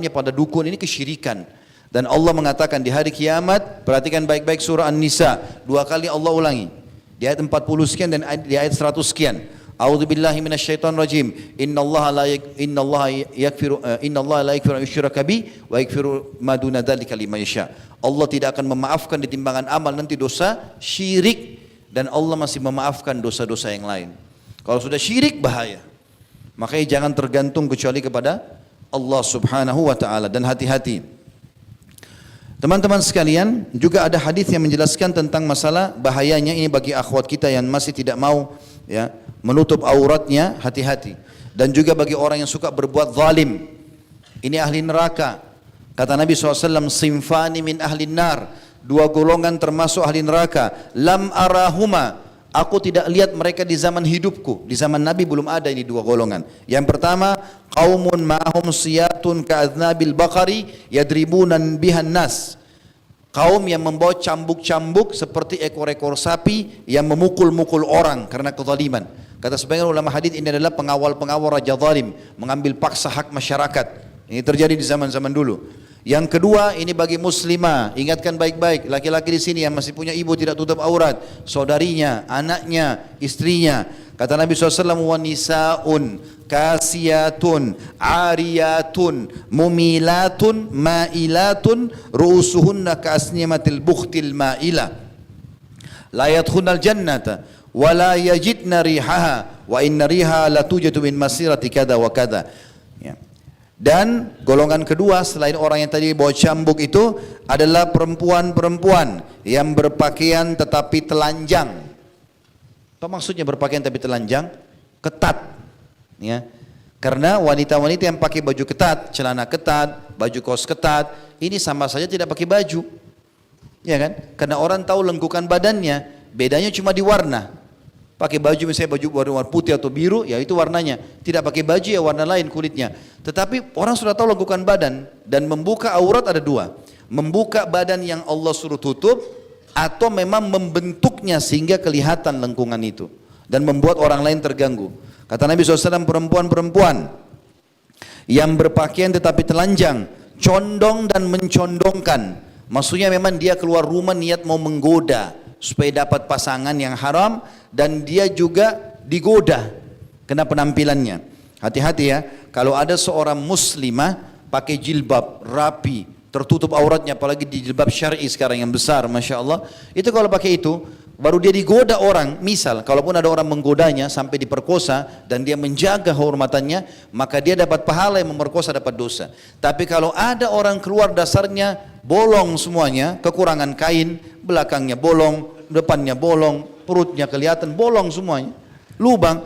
pada dukun ini kesyirikan. Dan Allah mengatakan di hari kiamat, perhatikan baik-baik surah An-Nisa, 2 kali Allah ulangi. Di ayat 40 sekian dan di ayat 100 sekian. A'udzubillahi minasyaitonir rajim. Innallaha la yaghfiru an yushraka bihi wa yaghfiru ma duna dzalika liman yasha. Allah tidak akan memaafkan di timbangan amal nanti dosa syirik, dan Allah masih memaafkan dosa-dosa yang lain. Kalau sudah syirik bahaya. Makanya jangan tergantung kecuali kepada Allah Subhanahu wa taala, dan hati-hati. Teman-teman sekalian, juga ada hadis yang menjelaskan tentang masalah bahayanya ini bagi akhwat kita yang masih tidak mau, ya, menutup auratnya, hati-hati. Dan juga bagi orang yang suka berbuat zalim. Ini ahli neraka. Kata Nabi SAW, simfani min ahli nar, 2 golongan termasuk ahli neraka. Lam arahuma, aku tidak lihat mereka di zaman hidupku. Di zaman Nabi belum ada ini 2 golongan. Yang pertama, qaumun ma'hum siyatun ka'adnabil baqari yadribunan bihan nas. Kaum yang membawa cambuk-cambuk seperti ekor-ekor sapi yang memukul-mukul orang karena kezaliman. Kata sebagian ulama hadis, ini adalah pengawal-pengawal raja zalim, mengambil paksa hak masyarakat. Ini terjadi di zaman-zaman dulu. Yang kedua, ini bagi muslimah, ingatkan baik-baik, laki-laki di sini yang masih punya ibu tidak tutup aurat, saudarinya, anaknya, istrinya. Kata Nabi SAW, wa nisaun kasiyatun ariyatun mumilatun mailatun ru'usuhunna ka'asnimatil bukhtil ma'ila la yadkhulnal jannata wa la yajidna rihaha wa inna riha la tujadu min masirati kada wa kada. Ya. Dan golongan kedua selain orang yang tadi bawa cambuk itu adalah perempuan-perempuan yang berpakaian tetapi telanjang. Apa maksudnya berpakaian tapi telanjang? Ketat. Ya. Karena wanita-wanita yang pakai baju ketat, celana ketat, baju kaos ketat, ini sama saja tidak pakai baju. Ya kan? Karena orang tahu lengkukan badannya, bedanya cuma di warna. Pakai baju misalnya baju warna putih atau biru, ya itu warnanya. Tidak pakai baju ya warna lain kulitnya. Tetapi orang sudah tahu lengkukan badan dan membuka aurat ada dua. Membuka badan yang Allah suruh tutup atau memang membentuknya sehingga kelihatan lengkungan itu dan membuat orang lain terganggu. Kata Nabi SAW, perempuan-perempuan yang berpakaian tetapi telanjang, condong dan mencondongkan. Maksudnya memang dia keluar rumah niat mau menggoda supaya dapat pasangan yang haram dan dia juga digoda kena penampilannya. Hati-hati ya, kalau ada seorang muslimah pakai jilbab rapi, tertutup auratnya, apalagi di jilbab syar'i sekarang yang besar, Masya Allah, itu kalau pakai itu baru dia digoda orang. Misal kalaupun ada orang menggodanya sampai diperkosa dan dia menjaga kehormatannya, maka dia dapat pahala, yang memerkosa dapat dosa. Tapi kalau ada orang keluar dasarnya bolong semuanya, kekurangan kain, belakangnya bolong, depannya bolong, perutnya kelihatan bolong semuanya, lubang,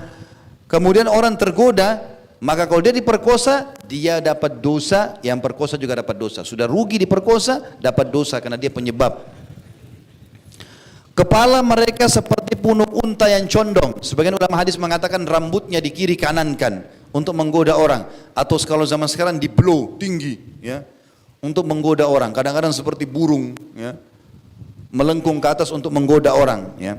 kemudian orang tergoda, maka kalau dia diperkosa, dia dapat dosa, yang perkosa juga dapat dosa. Sudah rugi diperkosa, dapat dosa karena dia penyebab. Kepala mereka seperti punuk unta yang condong. Sebagian ulama hadis mengatakan rambutnya di kiri kanankan untuk menggoda orang. Atau kalau zaman sekarang di blow tinggi, ya, untuk menggoda orang. Kadang-kadang seperti burung, ya, melengkung ke atas untuk menggoda orang. Ya.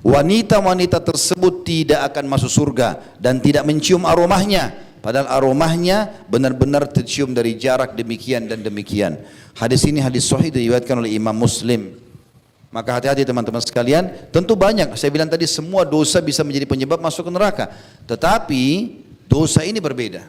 Wanita-wanita tersebut tidak akan masuk surga dan tidak mencium aromahnya. Padahal aromahnya benar-benar tercium dari jarak demikian dan demikian. Hadis ini hadis sahih diriwayatkan oleh Imam Muslim. Maka hati-hati teman-teman sekalian, tentu banyak, saya bilang tadi semua dosa bisa menjadi penyebab masuk ke neraka. Tetapi dosa ini berbeda.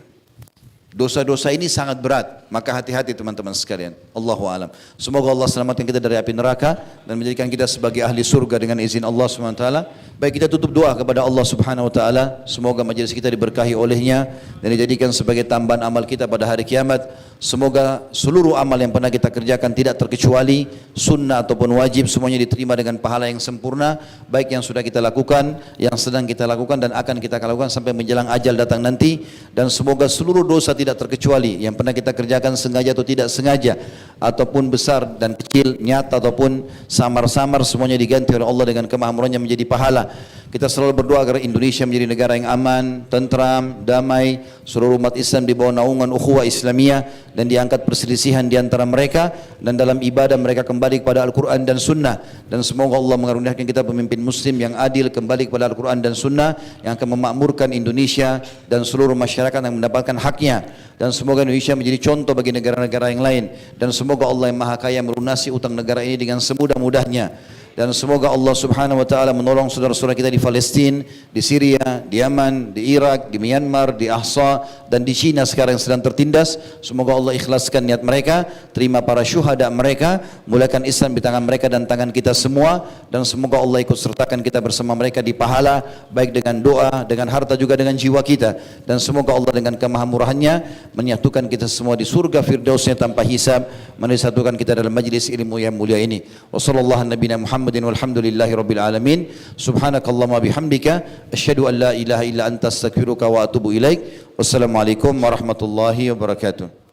Dosa-dosa ini sangat berat, maka hati-hati teman-teman sekalian. Allahu a'lam. Semoga Allah selamatkan kita dari api neraka dan menjadikan kita sebagai ahli surga dengan izin Allah Subhanahu wa taala. Baik, kita tutup doa kepada Allah Subhanahu wa taala, semoga majelis kita diberkahi olehnya dan dijadikan sebagai tambahan amal kita pada hari kiamat. Semoga seluruh amal yang pernah kita kerjakan tidak terkecuali sunnah ataupun wajib, semuanya diterima dengan pahala yang sempurna, baik yang sudah kita lakukan, yang sedang kita lakukan dan akan kita lakukan sampai menjelang ajal datang nanti. Dan semoga seluruh dosa tidak terkecuali yang pernah kita kerjakan sengaja atau tidak sengaja, ataupun besar dan kecil, nyata ataupun samar-samar, semuanya diganti oleh Allah dengan kemakmurannya menjadi pahala. Kita selalu berdoa agar Indonesia menjadi negara yang aman, tentram, damai, seluruh umat Islam di bawah naungan ukhuwah Islamiyah dan diangkat perselisihan di antara mereka dan dalam ibadah mereka kembali kepada Al-Quran dan Sunnah. Dan semoga Allah mengaruniakan kita pemimpin muslim yang adil, kembali kepada Al-Quran dan Sunnah, yang akan memakmurkan Indonesia dan seluruh masyarakat yang mendapatkan haknya. Dan semoga Indonesia menjadi contoh bagi negara-negara yang lain. Dan semoga Allah yang Maha Kaya melunasi utang negara ini dengan semudah-mudahnya. Dan semoga Allah Subhanahu wa taala menolong saudara-saudara kita di Palestina, di Syria, di Yaman, di Irak, di Myanmar, di Ahsa dan di China sekarang yang sedang tertindas. Semoga Allah ikhlaskan niat mereka, terima para syuhada mereka, mulakan Islam di tangan mereka dan tangan kita semua, dan semoga Allah ikut sertakan kita bersama mereka di pahala, baik dengan doa, dengan harta juga dengan jiwa kita. Dan semoga Allah dengan kemahamurahannya menyatukan kita semua di surga firdausnya tanpa hisab, menyatukan kita dalam majlis ilmu yang mulia ini. Wassalamualaikum walhamdulillahi rabbil alamin. Subhanakallahumma bihamdika asyhadu an la ilaha illa anta astaghfiruka wa atubu ilaik. Wassalamualaikum warahmatullahi wabarakatuh.